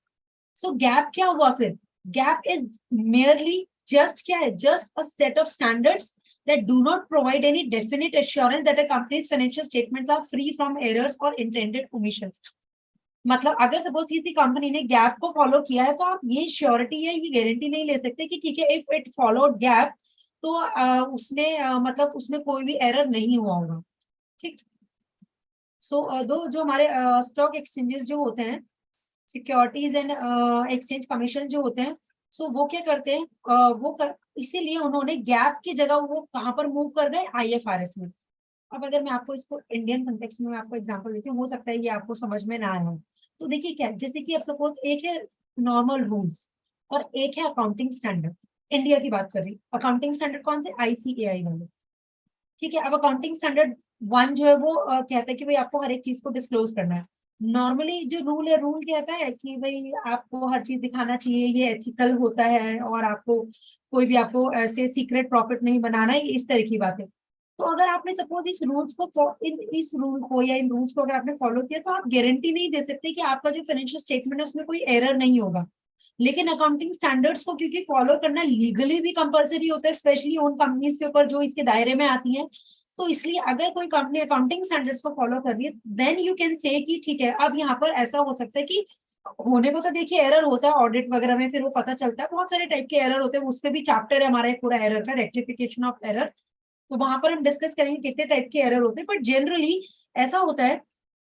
सो गैप क्या हुआ फिर, गैप इज मेयरली जस्ट क्या है, just a set of standards that do not provide any definite assurance that a company's financial statements are free from errors or intended omissions। मतलब अगर suppose किसी company ने gap को follow किया है, तो आप ये श्योरिटी है, ये गारंटी नहीं ले सकते कि ठीक है इफ इट फॉलोड गैप तो उसने मतलब उसमें कोई भी एरर नहीं हुआ होगा। ठीक, सो दो जो हमारे स्टॉक एक्सचेंजेस जो होते हैं, सिक्योरिटीज एंड एक्सचेंज कमीशन जो होते हैं, सो वो क्या करते हैं, इसीलिए उन्होंने गैप की जगह वो कहाँ पर मूव कर गए, IFRS में। अब अगर मैं आपको इसको इंडियन कंटेक्स्ट में आपको एग्जांपल देती हूँ, हो सकता है ये आपको समझ में ना आए हो। तो देखिए क्या है, जैसे कि अब सपोज एक है नॉर्मल रूल्स और एक है अकाउंटिंग स्टैंडर्ड। इंडिया की बात कर रही, अकाउंटिंग स्टैंडर्ड कौन से, ICAI वाले। ठीक है, अब अकाउंटिंग स्टैंडर्ड 1 जो है वो कहता है कि भाई आपको हर एक चीज को डिस्क्लोज करना है। नॉर्मली जो रूल है, रूल कहता है कि भाई आपको हर चीज दिखाना चाहिए, ये एथिकल होता है, और आपको कोई भी आपको ऐसे सीक्रेट प्रॉफिट नहीं बनाना है, इस तरह की बातें। तो अगर आपने सपोज इस रूल को या इन रूल्स को अगर आपने फॉलो किया, तो आप गारंटी नहीं दे सकते कि आपका जो फाइनेंशियल स्टेटमेंट है उसमें कोई एरर नहीं होगा। लेकिन अकाउंटिंग स्टैंडर्ड्स को क्योंकि फॉलो करना लीगली भी कंपलसरी होता है, स्पेशली उन कंपनीज के ऊपर जो इसके दायरे में आती हैं, तो इसलिए अगर कोई कंपनी अकाउंटिंग स्टैंडर्ड्स को फॉलो कर रही है, देन यू कैन से कि ठीक है। अब यहाँ पर ऐसा हो सकता है कि होने को तो देखिए एरर होता है ऑडिट वगैरह में, फिर वो पता चलता है बहुत सारे टाइप के एरर होते हैं, उस पर भी चैप्टर है हमारा एक पूरा एरर का, रेक्टिफिकेशन ऑफ एरर। तो वहां पर हम डिस्कस करेंगे कितने टाइप के एरर होते हैं, बट जनरली ऐसा होता है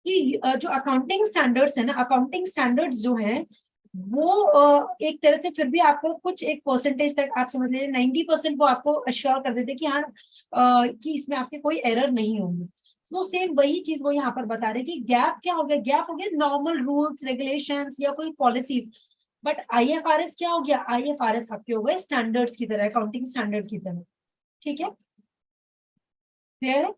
कि जो अकाउंटिंग स्टैंडर्ड्स है ना, अकाउंटिंग स्टैंडर्ड्स जो है वो एक तरह से फिर भी आपको कुछ एक परसेंटेज तक आप समझ लीजिए 90% वो आपको अश्योर कर देते कि हाँ कि इसमें आपके कोई एरर नहीं होंगे। तो सेम वही चीज वो यहाँ पर बता रहे कि गैप क्या हो गया, गैप हो गया नॉर्मल रूल्स रेगुलेशंस या कोई पॉलिसीज। बट IFRS क्या हो गया, IFRS आपके हो गए स्टैंडर्ड्स की तरह, अकाउंटिंग स्टैंडर्ड की तरह। ठीक है, क्लियर है।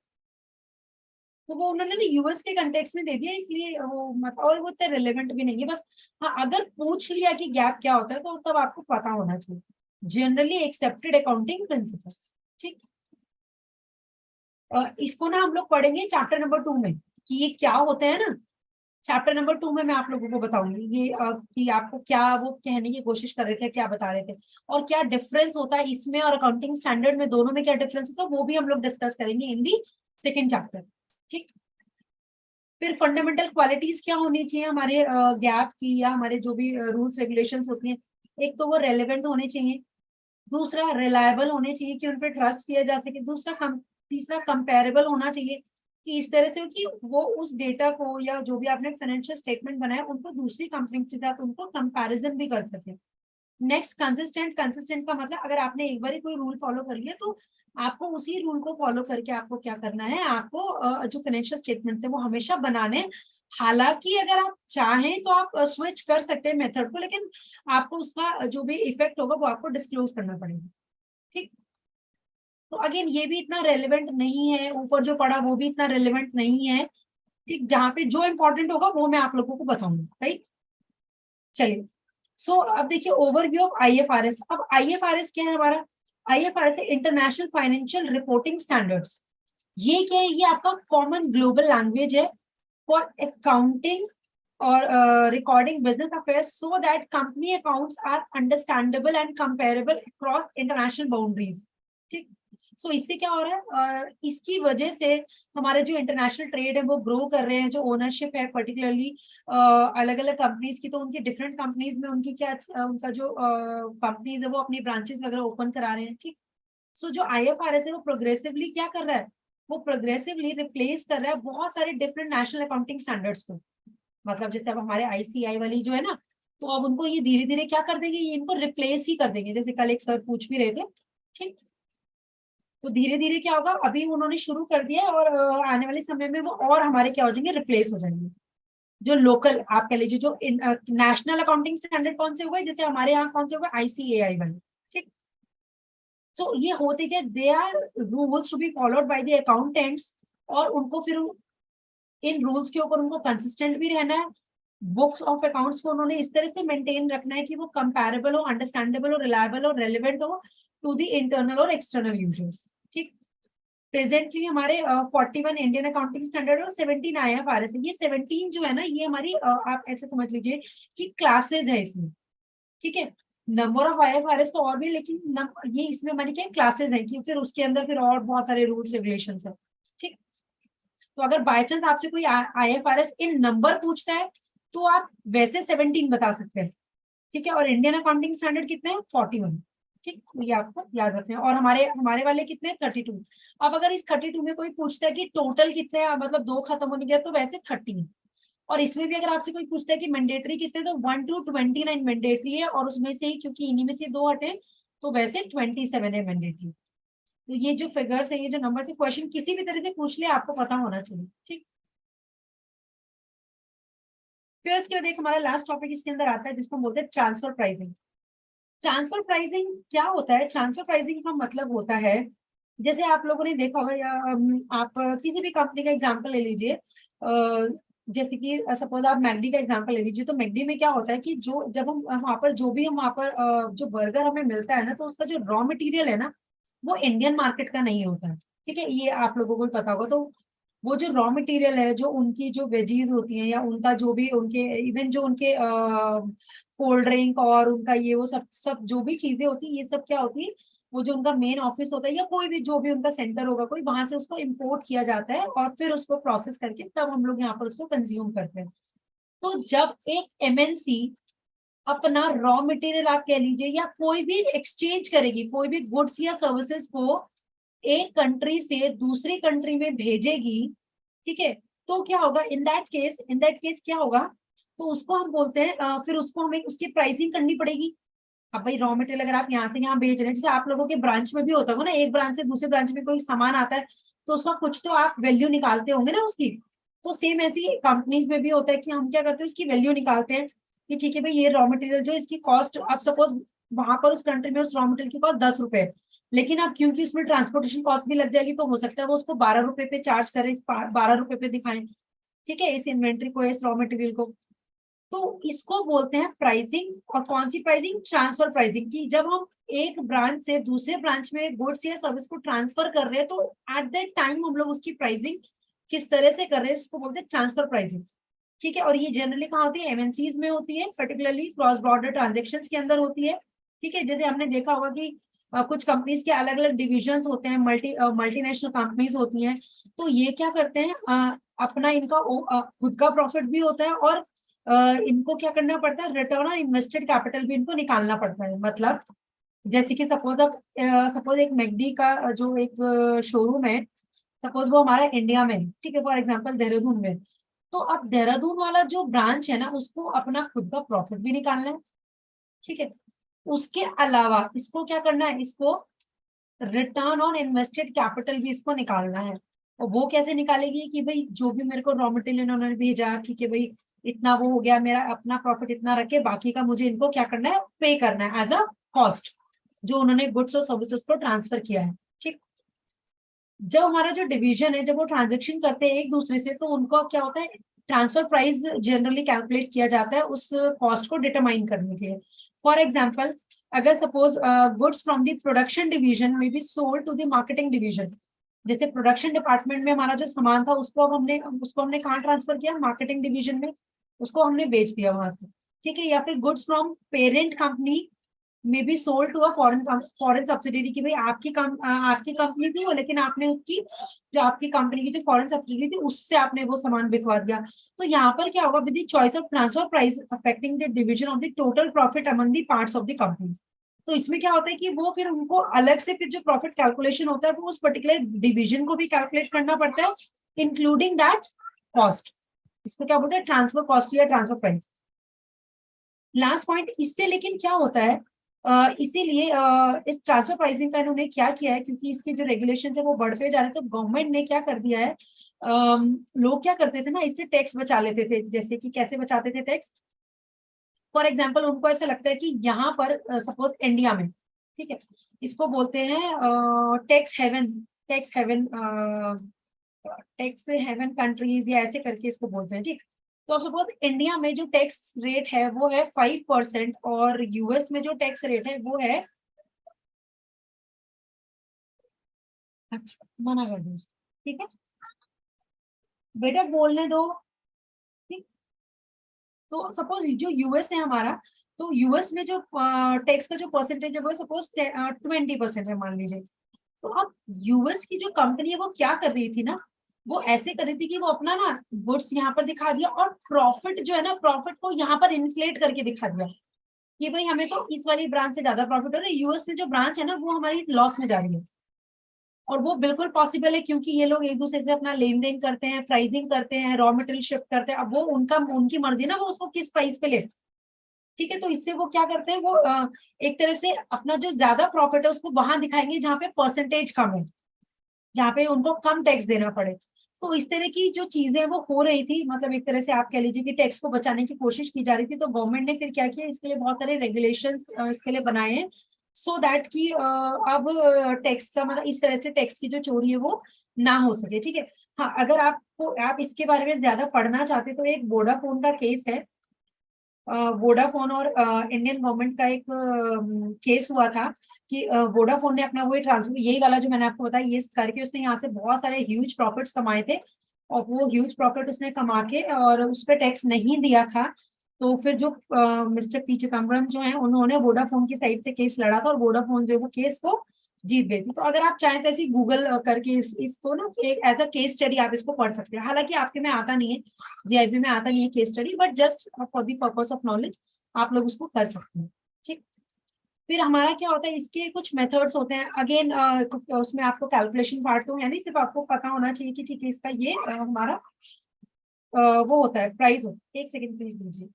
तो वो उन्होंने यूएस के कंटेक्स्ट में दे दिया, इसलिए वो मतलब और वो इतना रिलेवेंट भी नहीं है। बस हाँ, अगर पूछ लिया कि गैप क्या होता है तो तब आपको पता होना चाहिए, जनरली एक्सेप्टेड अकाउंटिंग प्रिंसिपल्स। ठीक, इसको ना हम लोग पढ़ेंगे चैप्टर नंबर 2 में कि ये क्या होते हैं ना। चैप्टर नंबर 2 में मैं आप लोगों को बताऊंगी ये कि आपको क्या वो कहने की कोशिश कर रहे थे, क्या बता रहे थे, और क्या डिफरेंस होता है इसमें और अकाउंटिंग स्टैंडर्ड में, दोनों में क्या डिफरेंस होता है, वो भी हम लोग डिस्कस करेंगे इन दी सेकेंड चैप्टर। ठीक, फिर फंडामेंटल क्वालिटीज क्या होनी चाहिए हमारे गैप की या हमारे जो भी रूल्स रेगुलेशंस होती हैं। एक तो वो रेलेवेंट होने चाहिए, दूसरा रिलायबल होने चाहिए कि उन पर ट्रस्ट किया जा सके, तीसरा कंपेरेबल होना चाहिए कि इस तरह से हो कि वो उस डेटा को या जो भी आपने फाइनेंशियल स्टेटमेंट बनाया उनको दूसरी कंपनी के साथ उनको कंपैरिजन भी कर सके। नेक्स्ट कंसिस्टेंट, कंसिस्टेंट का मतलब अगर आपने एक बार ही कोई रूल फॉलो कर लिया तो आपको उसी रूल को फॉलो करके आपको क्या करना है, आपको जो फाइनेंशियल स्टेटमेंट्स है वो हमेशा बनाने हैं। हालांकि अगर आप चाहें तो आप स्विच कर सकते हैं मेथड को, लेकिन आपको उसका जो भी इफेक्ट होगा वो आपको डिस्क्लोज करना पड़ेगा। ठीक, तो अगेन ये भी इतना रेलिवेंट नहीं है, ऊपर जो पढ़ा वो भी इतना रेलिवेंट नहीं है, ठीक। जहाँ पे जो इंपॉर्टेंट होगा वो मैं आप लोगों को बताऊंगी, राइट। चलिए, सो अब देखिए ओवरव्यू ऑफ आईएफआरएस। अब आईएफआरएस क्या है हमारा? आईएफआरएस है इंटरनेशनल फाइनेंशियल रिपोर्टिंग स्टैंडर्ड्स। ये क्या है? ये आपका कॉमन ग्लोबल लैंग्वेज है फॉर अकाउंटिंग और recording business affairs so that company accounts are understandable and comparable across international boundaries, ठीक। सो इससे क्या हो रहा है? इसकी वजह से हमारे जो इंटरनेशनल ट्रेड है वो ग्रो कर रहे हैं। जो ओनरशिप है पर्टिकुलरली अलग अलग कंपनीज की, तो उनकी डिफरेंट कंपनीज में उनकी क्या उनका जो कंपनीज है वो अपनी ब्रांचेस वगैरह ओपन करा रहे हैं, ठीक। सो जो आईएफआरएस है वो प्रोग्रेसिवली क्या कर रहा है? वो प्रोग्रेसिवली रिप्लेस कर रहा है बहुत सारे डिफरेंट नेशनल अकाउंटिंग स्टैंडर्ड्स को। मतलब जैसे अब हमारे आईसीआई वाली जो है ना, तो अब उनको ये धीरे धीरे क्या कर देंगे? ये इनको रिप्लेस ही कर देंगे, जैसे कल एक सर पूछ भी रहे थे, ठीक। तो धीरे धीरे क्या होगा? अभी उन्होंने शुरू कर दिया और आने वाले समय में वो और हमारे क्या हो जाएंगे? रिप्लेस हो जाएंगे। जो लोकल आप कह लीजिए, जो नेशनल अकाउंटिंग स्टैंडर्ड कौन से हुए, जैसे हमारे यहाँ कौन से हुए? आईसीएआई वाले, ठीक। सो ये होते क्या? They are rules to be followed by the accountants, और उनको फिर इन रूल्स के ऊपर उनको कंसिस्टेंट भी रहना है। बुक्स ऑफ अकाउंट्स को उन्होंने इस तरह से मेंटेन रखना है कि वो कंपैरेबल हो, अंडरस्टैंडेबल हो, रिलायबल हो, रेलिवेंट हो टू द इंटरनल और एक्सटर्नल यूजर्स, ठीक। प्रेजेंटली हमारे 41 इंडियन अकाउंटिंग स्टैंडर्ड और 17 आईएफआरएस है। ये 17 जो है ना, ये हमारी आप ऐसे समझ लीजिए कि क्लासेस है इसमें, ठीक है। नंबर ऑफ आईएफआरएस तो और भी, लेकिन ये इसमें हमारी क्या क्लासेस है कि फिर उसके अंदर फिर और बहुत सारे रूल्स रेगुलेशन है, ठीक। तो अगर बाय चांस आपसे कोई आईएफआरएस इन नंबर पूछता है तो आप वैसे 17 बता सकते हैं, ठीक है। और इंडियन अकाउंटिंग स्टैंडर्ड कितने हैं? 41, ठीक। तो ये आपको याद रखना है। और हमारे हमारे वाले कितने हैं? 32। अब अगर इस 32 में कोई पूछता है कि टोटल कितने हैं, मतलब 2 खत्म होने गया, तो वैसे 30 है। और इसमें भी अगर आपसे कोई पूछता है कि मैंडेटरी कितने, तो 1 to 29 मैंडेटरी है, और उसमें से ही क्योंकि इन्हीं में से 2 हटे तो वैसे 27 है मैंडेटरी। तो ये जो फिगर्स है, ये जो नंबर है, क्वेश्चन किसी भी तरह से पूछ ले आपको पता होना चाहिए, ठीक। फिर इसके बाद एक हमारा लास्ट टॉपिक इसके अंदर आता है जिसको हम बोलते हैं ट्रांसफर प्राइसिंग। ट्रांसफर प्राइसिंग क्या होता है? ट्रांसफर प्राइसिंग का मतलब होता है, जैसे आप लोगों ने देखा होगा, या आप किसी भी कंपनी का एग्जांपल ले लीजिए, जैसे कि सपोज आप मैगडी का एग्जांपल ले लीजिए। तो मैगडी में क्या होता है कि जो जब हम वहाँ पर जो भी हम वहाँ पर जो बर्गर हमें मिलता है ना, तो उसका जो रॉ मटेरियल है ना, वो इंडियन मार्केट का नहीं होता है, ठीक है। ये आप लोगों को भी पता होगा। तो वो जो रॉ मटेरियल है, जो उनकी जो वेजीज होती हैं, या उनका जो भी उनके इवन जो उनके कोल्ड ड्रिंक और उनका ये वो सब सब जो भी चीजें होती है, ये सब क्या होती है? वो जो उनका मेन ऑफिस होता है, या कोई भी जो भी उनका सेंटर होगा कोई, वहां से उसको इम्पोर्ट किया जाता है और फिर उसको प्रोसेस करके तब हम लोग यहाँ पर उसको कंज्यूम करते हैं। तो जब एक एमएनसी अपना रॉ मटेरियल आप कह लीजिए, या कोई भी एक्सचेंज करेगी, कोई भी गुड्स या सर्विसेज को एक कंट्री से दूसरी कंट्री में भेजेगी, ठीक है, तो क्या होगा? इन दैट केस क्या होगा? तो उसको हम बोलते हैं फिर उसको हमें उसकी प्राइसिंग करनी पड़ेगी। अब भाई रॉ मटेरियल अगर आप यहाँ से यहाँ भेज रहे हैं, जैसे आप लोगों के ब्रांच में भी होता होगा ना, एक ब्रांच से दूसरे ब्रांच में कोई सामान आता है, तो उसका कुछ तो आप वैल्यू निकालते होंगे ना उसकी। तो सेम ऐसी कंपनीज में भी होता है कि हम क्या करते हैं? उसकी वैल्यू निकालते हैं कि ठीक है भाई, ये रॉ मटेरियल जो इसकी कॉस्ट, आप सपोज वहां पर उस कंट्री में उस रॉ मटेरियल की कॉस्ट 10 रुपए है, लेकिन अब क्योंकि उसमें ट्रांसपोर्टेशन कॉस्ट भी लग जाएगी, तो हो सकता है वो उसको 12 रुपए पे चार्ज करे, 12 रुपए पे दिखाएं, ठीक है, इस इन्वेंट्री को, इस रॉ मटेरियल को। तो इसको बोलते हैं प्राइसिंग। और कौन सी प्राइसिंग? Transfer pricing. की जब हम एक ब्रांच से दूसरे ब्रांच में गुड्स या सर्विस को ट्रांसफर कर रहे हैं, तो एट दैट टाइम हम लोग उसकी प्राइसिंग किस तरह से कर रहे हैं, उसको बोलते हैं ट्रांसफर प्राइसिंग, ठीक है। और ये जनरली कहाँ होती है? एमएनसीज में होती है, पर्टिकुलरली क्रॉस बॉर्डर ट्रांजेक्शन के अंदर होती है, ठीक है। जैसे हमने देखा होगा कि कुछ कंपनीज के अलग अलग डिविजन होते हैं, मल्टीनेशनल कंपनीज होती हैं। तो ये क्या करते हैं? अपना इनका खुद का प्रॉफिट भी होता है, और इनको क्या करना पड़ता है? रिटर्न ऑन इन्वेस्टेड कैपिटल भी इनको निकालना पड़ता है। मतलब जैसे कि सपोज एक मैगडी का जो एक शोरूम है, सपोज वो हमारा इंडिया में, ठीक है, फॉर एग्जांपल देहरादून में। तो अब देहरादून वाला जो ब्रांच है ना, उसको अपना खुद का प्रॉफिट भी निकालना है, ठीक है। उसके अलावा इसको क्या करना है? इसको रिटर्न ऑन इन्वेस्टेड कैपिटल भी इसको निकालना है। और वो कैसे निकालेगी? कि भाई जो भी मेरे को रॉ मटेरियल उन्होंने भेजा, ठीक है भाई, इतना वो हो गया, मेरा अपना प्रॉफिट इतना रखे, बाकी का मुझे इनको क्या करना है? पे करना है एज अ कॉस्ट, जो उन्होंने गुड्स और सर्विसेज को ट्रांसफर किया है, ठीक। जब हमारा जो डिवीजन है, जब वो ट्रांजेक्शन करते हैं एक दूसरे से, तो उनको क्या होता है, ट्रांसफर प्राइस जनरली कैलकुलेट किया जाता है उस कॉस्ट को डिटरमाइन करने के लिए। फॉर एग्जाम्पल, अगर suppose goods from the production division में be sold to the marketing division, जैसे प्रोडक्शन डिपार्टमेंट में हमारा जो सामान था उसको अब हमने कहाँ ट्रांसफर किया, मार्केटिंग डिवीजन में, उसको हमने बेच दिया वहां से, ठीक है। या फिर गुड्स फ्रॉम पेरेंट कंपनी में be sold to a foreign subsidiary, की भाई आपकी कंपनी थी वो, लेकिन आपने उसकी, जो आपकी कंपनी की जो फॉरेन सब्सिडरी थी उससे आपने वो सामान बिकवा दिया। तो यहाँ पर क्या होगा, with the choice of transfer price affecting the division of the total profit among the parts of the company. तो इसमें क्या होता है कि वो फिर उनको अलग से फिर जो प्रॉफिट कैलकुलेशन होता है वो उस पर्टिकुलर डिवीजन को भी कैलकुलेट करना पड़ता है, इंक्लूडिंग दैट कॉस्ट। इसको क्या बोलते हैं, ट्रांसफर कॉस्ट या ट्रांसफर प्राइस। लास्ट पॉइंट इससे लेकिन क्या होता है, इसीलिए इस ट्रांसफर प्राइसिंग का इन्होंने क्या किया है, क्योंकि इसके जो रेगुलेशन है वो बढ़ते जा रहे हैं, तो गवर्नमेंट ने क्या कर दिया है, लोग क्या करते थे ना, इससे टैक्स बचा लेते थे। जैसे कि कैसे बचाते थे टैक्स, फॉर एग्जाम्पल उनको ऐसा लगता है कि यहाँ पर सपोज इंडिया में, ठीक है, इसको बोलते हैं tax haven, tax haven, tax haven countries या ऐसे करके इसको बोलते हैं, ठीक। तो सपोज इंडिया में जो टैक्स रेट है वो है 5%, और यूएस में जो टैक्स रेट है वो है, अच्छा मना कर दो, ठीक है, बेटा बोलने दो, ठीक। तो सपोज जो यूएस है हमारा, तो यूएस में जो टैक्स का जो परसेंटेज है वो सपोज 20% है मान लीजिए। तो अब यूएस की जो कंपनी है वो क्या कर रही थी ना, वो ऐसे कर रही थी कि वो अपना ना गुड्स यहाँ पर दिखा दिया, और प्रॉफिट जो है ना, प्रॉफिट को यहाँ पर इन्फ्लेट करके दिखा दिया कि भाई हमें तो इस वाली ब्रांच से ज्यादा प्रॉफिट हो रहा है, यूएस में जो ब्रांच है ना वो हमारी लॉस में जा रही है। और वो बिल्कुल पॉसिबल है, क्योंकि ये लोग एक दूसरे से अपना लेन देन करते हैं, प्राइसिंग करते हैं, रॉ मटेरियल शिफ्ट करते हैं, अब वो उनकी मर्जी ना वो उसको किस प्राइस पे ले, ठीक है। तो इससे वो क्या करते हैं, वो एक तरह से अपना जो ज्यादा प्रॉफिट है उसको वहां दिखाएंगे जहाँ पे परसेंटेज कम है, जहाँ पे उनको कम टैक्स देना पड़े। तो इस तरह की जो चीजें वो हो रही थी, मतलब एक तरह से आप कह लीजिए कि टैक्स को बचाने की कोशिश की जा रही थी। तो गवर्नमेंट ने फिर क्या किया, इसके लिए बहुत सारे रेगुलेशन इसके लिए बनाए हैं, सो दैट कि अब टैक्स का मतलब इस तरह से टैक्स की जो चोरी है वो ना हो सके, ठीक है। हाँ, अगर आप इसके बारे में ज्यादा पढ़ना चाहते तो एक वोडाफोन का केस है, वोडाफोन और इंडियन गवर्नमेंट का एक केस हुआ था कि वोडाफोन ने अपना वही ट्रांसफर, यही वाला जो मैंने आपको बताया, ये करके उसने यहाँ से बहुत सारे ह्यूज प्रॉफिट्स कमाए थे, और वो ह्यूज प्रॉफिट उसने कमा के और उस पर टैक्स नहीं दिया था। तो फिर जो मिस्टर पी चिदम्बरम जो है उन्होंने वोडाफोन की साइड से केस लड़ा था, और वोडाफोन जो है वो केस को जीत गई थी। तो अगर आप चाहें तो ऐसे गूगल करके इसको ना एक एज अ केस स्टडी आप इसको पढ़ सकते हैं। हालांकि आपके में आता नहीं है, जीआईबी में आता नहीं है case study, but just for the purpose of knowledge आप लोग उसको कर सकते हैं, ठीक। फिर हमारा क्या होता है, इसके कुछ मेथड्स होते हैं, अगेन उसमें आपको कैलकुलेशन पार्ट तो है नहीं, सिर्फ आपको पता होना चाहिए कि ठीक है इसका ये हमारा वो होता है प्राइस हो। एक सेकेंड प्लीज दीजिए।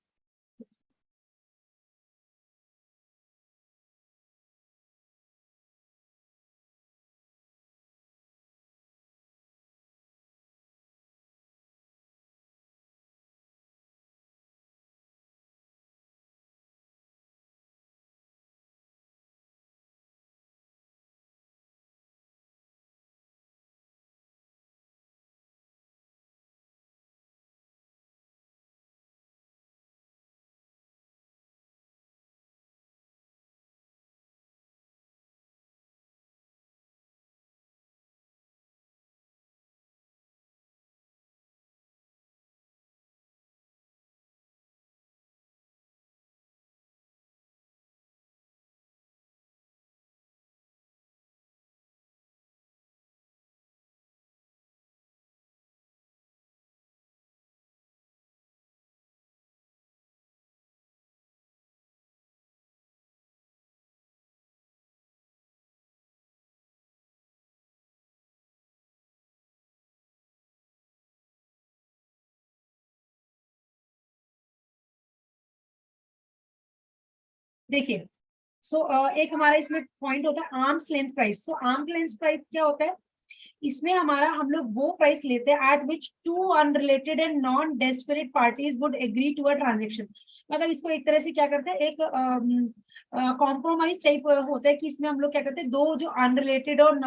देखिए, सो एक हमारा इसमें पॉइंट होता है आर्म्स लेंथ प्राइस। सो आर्म्स लेंथ प्राइस क्या होता है, इसमें हमारा हम लोग वो प्राइस लेते हैं at which two unrelated and non desperate parties would agree to a transaction. मतलब इसको एक तरह से क्या करते हैं, एक कॉम्प्रोमाइज टाइप होता है कि इसमें हम लोग क्या करते हैं, दो जो अनरिलेटेड और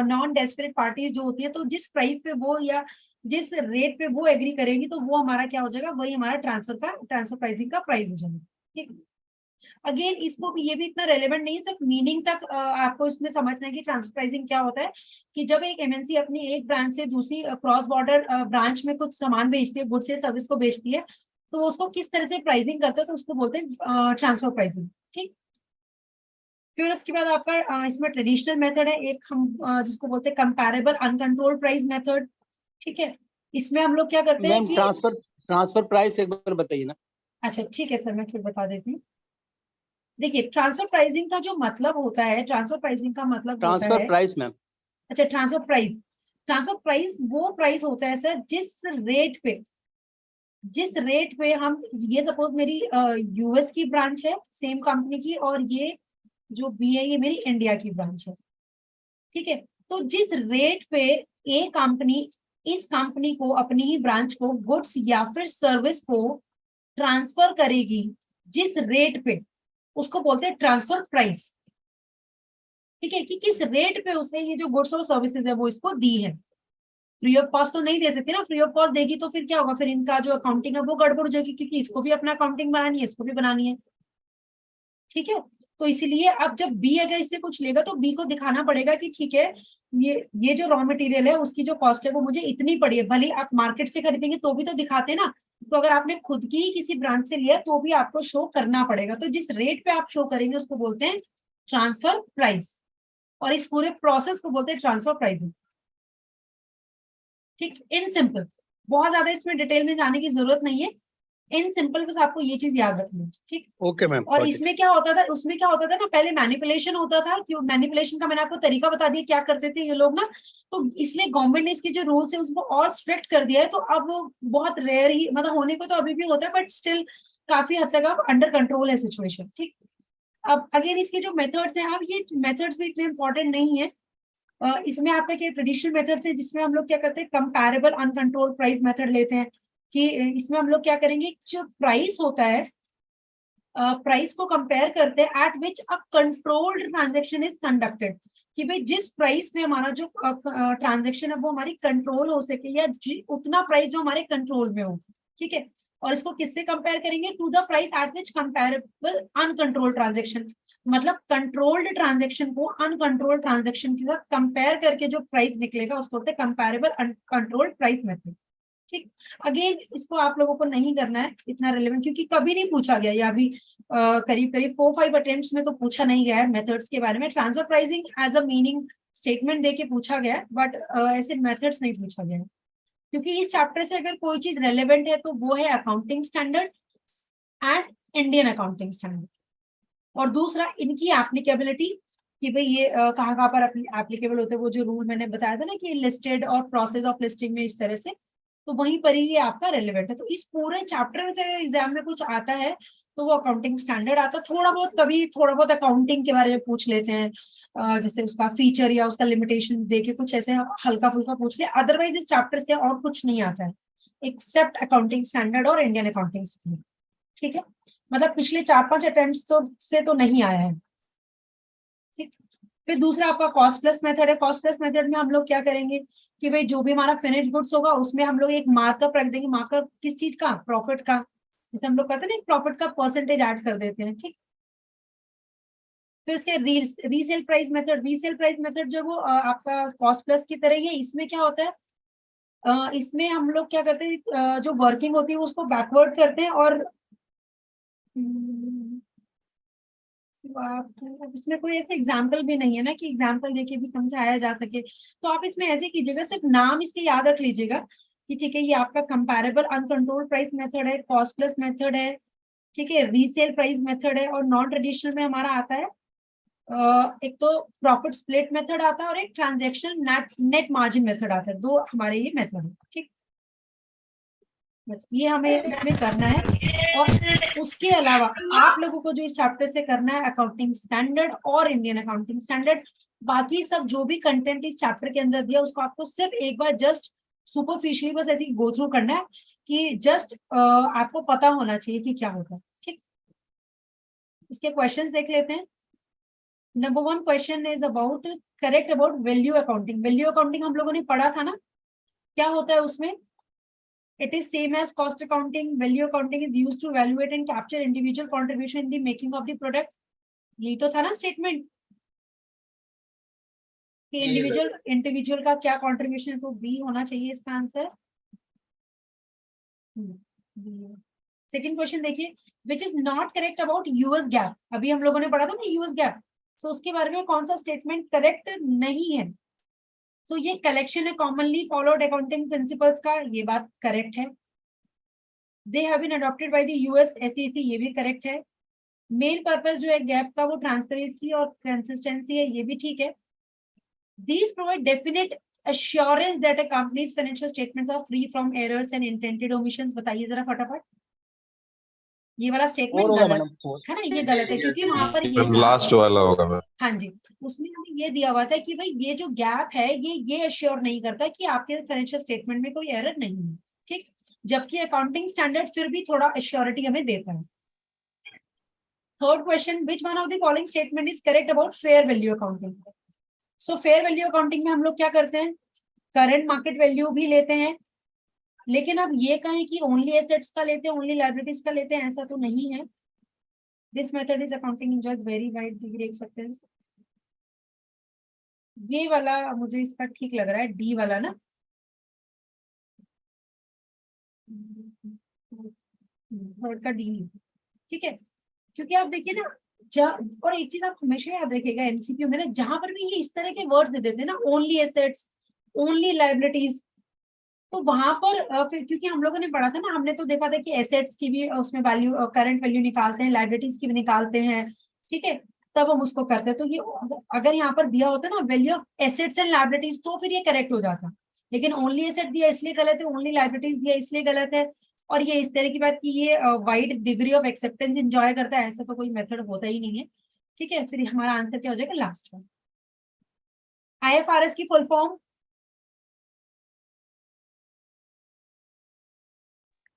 नॉन डेस्परेट पार्टीज जो होती है, तो जिस प्राइस पे वो या जिस रेट पे वो एग्री करेंगी तो वो हमारा क्या हो जाएगा, वही हमारा ट्रांसफर प्राइसिंग का प्राइस हो जाएगा। ठीक, अगेन इसको भी, ये भी इतना रेलेवेंट नहीं है, सिर्फ मीनिंग तक आपको इसमें समझना है कि ट्रांसफर प्राइसिंग क्या होता है। कि जब एक एमएनसी अपनी एक ब्रांच से दूसरी क्रॉस बॉर्डर ब्रांच में कुछ सामान बेचती है, गुड्स या सर्विस को बेचती है, तो वो उसको किस तरह से प्राइसिंग करते हैं, तो उसको बोलते हैं ट्रांसफर प्राइसिंग। ठीक, फिर उसके बाद आपका इसमें ट्रेडिशनल मेथड है एक, हम जिसको बोलते हैं कंपैरेबल अनकंट्रोल्ड प्राइस मेथड। ठीक है, इसमें हम लोग क्या करते हैं मैम कि ट्रांसफर प्राइस एक बार बताइए ना। अच्छा ठीक है सर, मैं फिर बता देती हूँ। देखिए, ट्रांसफर प्राइसिंग का जो मतलब होता है, ट्रांसफर प्राइसिंग का मतलब होता ट्रांसफर है, प्राइस मैम। अच्छा ट्रांसफर प्राइस वो प्राइस होता है सर जिस रेट पे हम, ये सपोज मेरी यूएस की ब्रांच है सेम कंपनी की, और ये जो बी है ये मेरी इंडिया की ब्रांच है। ठीक है, तो जिस रेट पे ए कंपनी इस कंपनी को, अपनी ही ब्रांच को गुड्स या फिर सर्विस को ट्रांसफर करेगी, जिस रेट पे, उसको बोलते हैं ट्रांसफर प्राइस। ठीक है, कि किस रेट पे उसने ये जो गुड्स और सर्विसेज है वो इसको दी है। फ्री ऑफ कॉस्ट तो नहीं दे सकती ना, फ्री ऑफ कॉस्ट देगी तो फिर क्या होगा, फिर इनका जो अकाउंटिंग है वो गड़बड़ हो जाएगी, क्योंकि इसको भी अपना अकाउंटिंग बनानी है, इसको भी बनानी है। ठीक है, तो इसलिए अब जब बी अगर इससे कुछ लेगा तो बी को दिखाना पड़ेगा कि ठीक है, ये जो रॉ मटेरियल है उसकी जो कॉस्ट है वो मुझे इतनी पड़ी है। भले आप मार्केट से खरीदेंगे तो भी तो दिखाते ना, तो अगर आपने खुद की ही किसी ब्रांच से लिया तो भी आपको शो करना पड़ेगा। तो जिस रेट पे आप शो करेंगे उसको बोलते हैं ट्रांसफर प्राइस, और इस पूरे प्रोसेस को बोलते हैं ट्रांसफर प्राइसिंग। ठीक, इन सिंपल, बहुत ज्यादा इसमें डिटेल में जाने की जरूरत नहीं है, इन सिंपल बस आपको ये चीज याद रखनी है। ठीक, ओके मैम। और इसमें क्या होता था, उसमें क्या होता था ना, पहले मैनिपुलेशन होता था। क्यों मैनिपुलेशन का मैंने आपको तरीका बता दिया क्या करते थे ये लोग ना, तो इसलिए गवर्नमेंट ने इसके जो रूल्स है उसको और स्ट्रिक्ट कर दिया है। तो अब वो बहुत रेयर ही, मतलब होने को तो अभी भी होता है, बट स्टिल काफी हद तक अब अंडर कंट्रोल है सिचुएशन। ठीक, अब अगेन इसके जो मेथड्स हैं, अब ये मेथड्स भी इतने इंपॉर्टेंट नहीं है। इसमें आपका क्या ट्रेडिशनल मेथड्स है, जिसमें हम लोग क्या करते हैं, कंपैरेबल अनकंट्रोल्ड प्राइस मेथड लेते हैं। कि इसमें हम लोग क्या करेंगे, जो प्राइस होता है, प्राइस को कंपेयर करते हैं at which a controlled transaction is conducted. कि भाई जिस प्राइस पे हमारा जो ट्रांजेक्शन है वो हमारी कंट्रोल हो सके, या उतना प्राइस जो हमारे कंट्रोल में हो। ठीक है, और इसको किससे कंपेयर करेंगे, to the price at which comparable uncontrolled transaction. मतलब कंट्रोल्ड ट्रांजेक्शन को अनकंट्रोल्ड ट्रांजेक्शन के साथ कंपेयर करके जो प्राइस निकलेगा उसको बोलते हैं कंपेरेबल अनकंट्रोल्ड प्राइस मेथड। ठीक, अगेन इसको आप लोगों को नहीं करना है इतना रिलेवेंट, क्योंकि कभी नहीं पूछा गया, या अभी करीब करीब 4-5 अटेम्प्ट्स में तो पूछा नहीं गया है मेथड्स के बारे में। Transfer pricing as a meaning statement देके पूछा गया है, बट ऐसे मेथड्स नहीं पूछा गया है। क्योंकि इस चैप्टर से अगर कोई चीज रेलेवेंट है तो वो है accounting standard and Indian accounting standard, और दूसरा इनकी एप्लीकेबिलिटी, कि भाई ये कहाँ पर एप्लीकेबल होते हैं। वो जो रूल मैंने बताया था ना कि लिस्टेड और प्रोसेस ऑफ लिस्टिंग में इस तरह से, तो वहीं पर ही ये आपका रेलेवेंट है। तो इस पूरे चैप्टर में से अगर एग्जाम में कुछ आता है तो वो अकाउंटिंग स्टैंडर्ड आता है। थोड़ा बहुत कभी थोड़ा बहुत अकाउंटिंग के बारे में पूछ लेते हैं, जैसे उसका फीचर या उसका लिमिटेशन देके कुछ ऐसे हल्का फुल्का पूछ ले, अदरवाइज इस चैप्टर से और कुछ नहीं आता है एक्सेप्ट अकाउंटिंग स्टैंडर्ड और इंडियन अकाउंटिंग स्टैंडर्ड। ठीक है, मतलब पिछले 4-5 अटेम्प्ट्स तो नहीं आया है। ठीक, फिर दूसरा आपका कॉस्ट प्लस मेथड है। कॉस्ट प्लस मेथड में हम लोग क्या करेंगे कि भाई जो भी हमारा फिनिश गुड्स होगा उसमें हम लोग एक मार्कअप रख देंगे। मार्कअप किस चीज का, प्रॉफिट का। जैसे हम लोग कहते हैं ना, प्रॉफिट का परसेंटेज ऐड कर देते हैं। ठीक, फिर उसके रीसेल प्राइस मेथड जो वो आपका कॉस्ट प्लस की तरह ही है। इसमें क्या होता है, इसमें हम लोग क्या करते हैं, जो वर्किंग होती है उसको बैकवर्ड करते हैं, और इसमें कोई ऐसे एग्जाम्पल भी नहीं है ना कि एग्जाम्पल देके भी समझाया जा सके। तो आप इसमें ऐसे कीजिएगा, सिर्फ नाम इसके याद रख लीजिएगा कि ठीक है, ये आपका कंपैरेबल अनकंट्रोल्ड प्राइस मेथड है, कॉस्ट प्लस मेथड है, ठीक है, रीसेल प्राइस मेथड है, और नॉन ट्रेडिशनल में हमारा आता है एक तो प्रॉफिट स्प्लिट मेथड आता है, और एक ट्रांजेक्शन नेट मार्जिन मेथड आता है। दो हमारे ये मेथड है। ठीक, बस ये हमें इसमें करना है। और उसके अलावा आप लोगों को जो इस चैप्टर से करना है, अकाउंटिंग स्टैंडर्ड और इंडियन अकाउंटिंग स्टैंडर्ड, बाकी सब जो भी कंटेंट इस चैप्टर के अंदर दिया उसको आपको सिर्फ एक बार जस्ट सुपरफिशियली बस ऐसे गो थ्रू करना है कि जस्ट आपको पता होना चाहिए कि क्या होगा। ठीक, इसके क्वेश्चंस देख लेते हैं। Number 1 question is about correct about value accounting. Value accounting हम लोगों ने पढ़ा था ना, क्या होता है उसमें? It is same as cost accounting. Value accounting is used to evaluate and capture individual contribution in the making of the product. यही तो था ना स्टेटमेंट कि इंडिविजुअल का क्या कंट्रीब्यूशन है, तो बी होना चाहिए इसका आंसर। सेकंड क्वेश्चन देखिए, which is not correct about US gap. अभी हम लोगों ने पढ़ा था ना यूएस गैप, तो उसके बारे में कौन सा स्टेटमेंट करेक्ट नहीं है? तो ये कलेक्शन है कॉमनली फॉलोड अकाउंटिंग प्रिंसिपल्स का, ये बात करेक्ट है। They have been adopted by the US SEC, ये भी करेक्ट है। मेन पर्पस जो है गैप का वो ट्रांसपेरेंसी और कंसिस्टेंसी है, ये भी ठीक है। These provide definite assurance that a company's financial statements are free from errors and intended omissions. बताइए जरा फटाफट, ये वाला स्टेटमेंट होगा गलत मैडम, है ना, ये गलत है क्योंकि वहां पर ये लास्ट वाला होगा मैम। हाँ जी, उसमें हमें ये दिया हुआ था कि भाई ये जो गैप है ये अश्योर नहीं करता कि आपके फाइनेंशियल स्टेटमेंट में कोई एरर नहीं है। ठीक, जबकि अकाउंटिंग स्टैंडर्ड फिर भी थोड़ा अश्योरिटी हमें देता है। Third question, which one of the following statement is correct about fair value accounting. So fair value accounting में हम लोग क्या करते हैं, करंट मार्केट वैल्यू भी लेते हैं, लेकिन अब ये कहें कि ओनली एसेट्स का लेते हैं ओनली लायबिलिटीज का लेते हैं, ऐसा तो नहीं है। This method is accounting enjoys very wide degree acceptance. ये वाला मुझे इसका ठीक लग रहा है, डी वाला ना, थर्ड का डी, ठीक है। क्योंकि आप देखिए ना, और एक चीज आप हमेशा याद रखिएगा एमसीक्यू में ना, जहां पर भी ये इस तरह के वर्ड्स दे देते हैं ना, ओनली एसेट्स ओनली लायबिलिटीज, तो वहां पर फिर क्योंकि हम लोगों ने पढ़ा था ना, हमने तो देखा था कि एसेट्स की भी उसमें वैल्यू करंट वैल्यू निकालते हैं, लायबिलिटीज की भी निकालते हैं, ठीक है, तब हम उसको करते हैं। तो ये अगर यहाँ पर दिया होता ना value of assets and liabilities तो फिर ये करेक्ट हो जाता, लेकिन ओनली एसेट दिया इसलिए गलत है, ओनली लायबिलिटीज दिया इसलिए गलत है। और ये इस तरह की बात कि ये wide degree of acceptance enjoy करता है, ऐसा तो कोई मेथड होता ही नहीं है। ठीक है, फिर हमारा आंसर क्या हो जाएगा लास्ट में। आईएफआरएस की फुल फॉर्म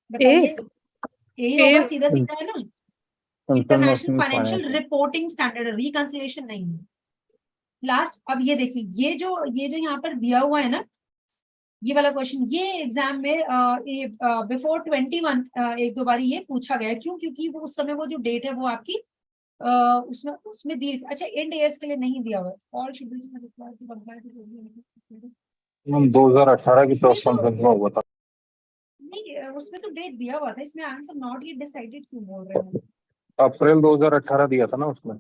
बताइए। यही होगा, सीधा सीधा है ना, international financial reporting standard, reconciliation नहीं है। लास्ट, अब ये देखिए, ये जो यहाँ पर दिया हुआ है ना, ये वाला क्वेश्चन, ये एग्जाम में बिफोर 21 एक दो बारी ये पूछा गया। क्यों? क्योंकि वो उस समय वो जो डेट है वो आपकी उसमें दी। अच्छा, एंड ईयर्स के लिए नहीं दिया हुआ, ऑल शेड्यूल्स में 2018 की क्रॉस कॉन्फ्रेंस में हुआ था। नहीं, उसमें तो डेट दिया हुआ था, इसमें आंसर नॉट येट डिसाइडेड क्यों बोल रहे हैं? अप्रैल 2018 दिया था ना उसमें।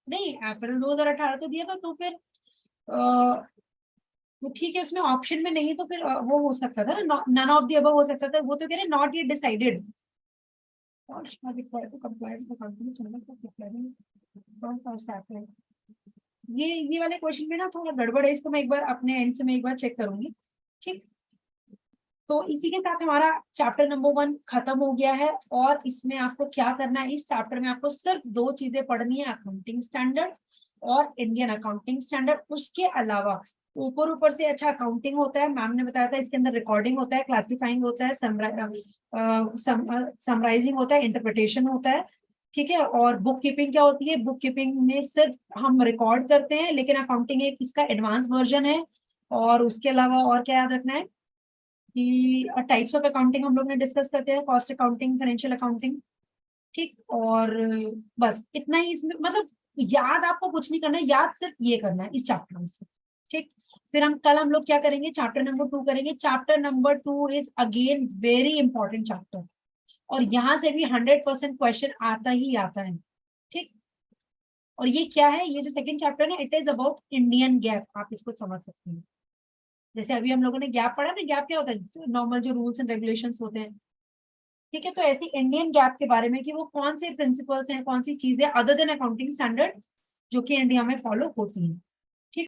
नहीं, अप्रैल 2018 तो दिया था, तो फिर तो ठीक है, उसमें ऑप्शन में नहीं, तो फिर वो हो सकता था ना, नन ऑफ द अबव हो सकता था। वो तो कह रहे नॉट येट डिसाइडेड। ये वाले क्वेश्चन में ना थोड़ा गड़बड़ है, इसको मैं एक बार अपने एंड से मैं एक बार चेक करूंगी। ठीक, तो इसी के साथ हमारा चैप्टर नंबर 1 खत्म हो गया है। और इसमें आपको क्या करना है, इस चैप्टर में आपको सिर्फ 2 चीजें पढ़नी है, अकाउंटिंग स्टैंडर्ड और इंडियन अकाउंटिंग स्टैंडर्ड। उसके अलावा ऊपर से अच्छा अकाउंटिंग होता है, मैम ने बताया था, इसके अंदर रिकॉर्डिंग होता है, क्लासिफाइंग होता है, समराइजिंग होता है, इंटरप्रिटेशन होता है। ठीक है, और बुक कीपिंग क्या होती है? बुक कीपिंग में सिर्फ हम रिकॉर्ड करते हैं, लेकिन अकाउंटिंग एक इसका एडवांस वर्जन है। और उसके अलावा और क्या याद रखना है कि टाइप्स ऑफ अकाउंटिंग हम लोग ने डिस्कस करते हैं, कॉस्ट अकाउंटिंग, फाइनेंशियल अकाउंटिंग। ठीक, और बस इतना ही इसमें, मतलब याद आपको कुछ नहीं करना है, याद सिर्फ ये करना है इस चैप्टर में से। ठीक, फिर कल हम लोग क्या करेंगे, चैप्टर नंबर 2 करेंगे। Chapter number 2 is again very important chapter, और यहाँ से भी 100% क्वेश्चन आता ही आता है। ठीक, और ये क्या है, ये जो सेकंड चैप्टर है, it is about Indian gap, आप इसको समझ सकते हैं। जैसे अभी हम लोगों ने गैप पढ़ा ना, गैप क्या होता है, नॉर्मल जो रूल्स एंड रेगुलेशंस होते हैं। ठीक है, तो ऐसे इंडियन गैप के बारे में कि वो कौन से प्रिंसिपल्स हैं, कौन सी चीजें अदर देन अकाउंटिंग स्टैंडर्ड जो कि इंडिया में फॉलो होती हैं।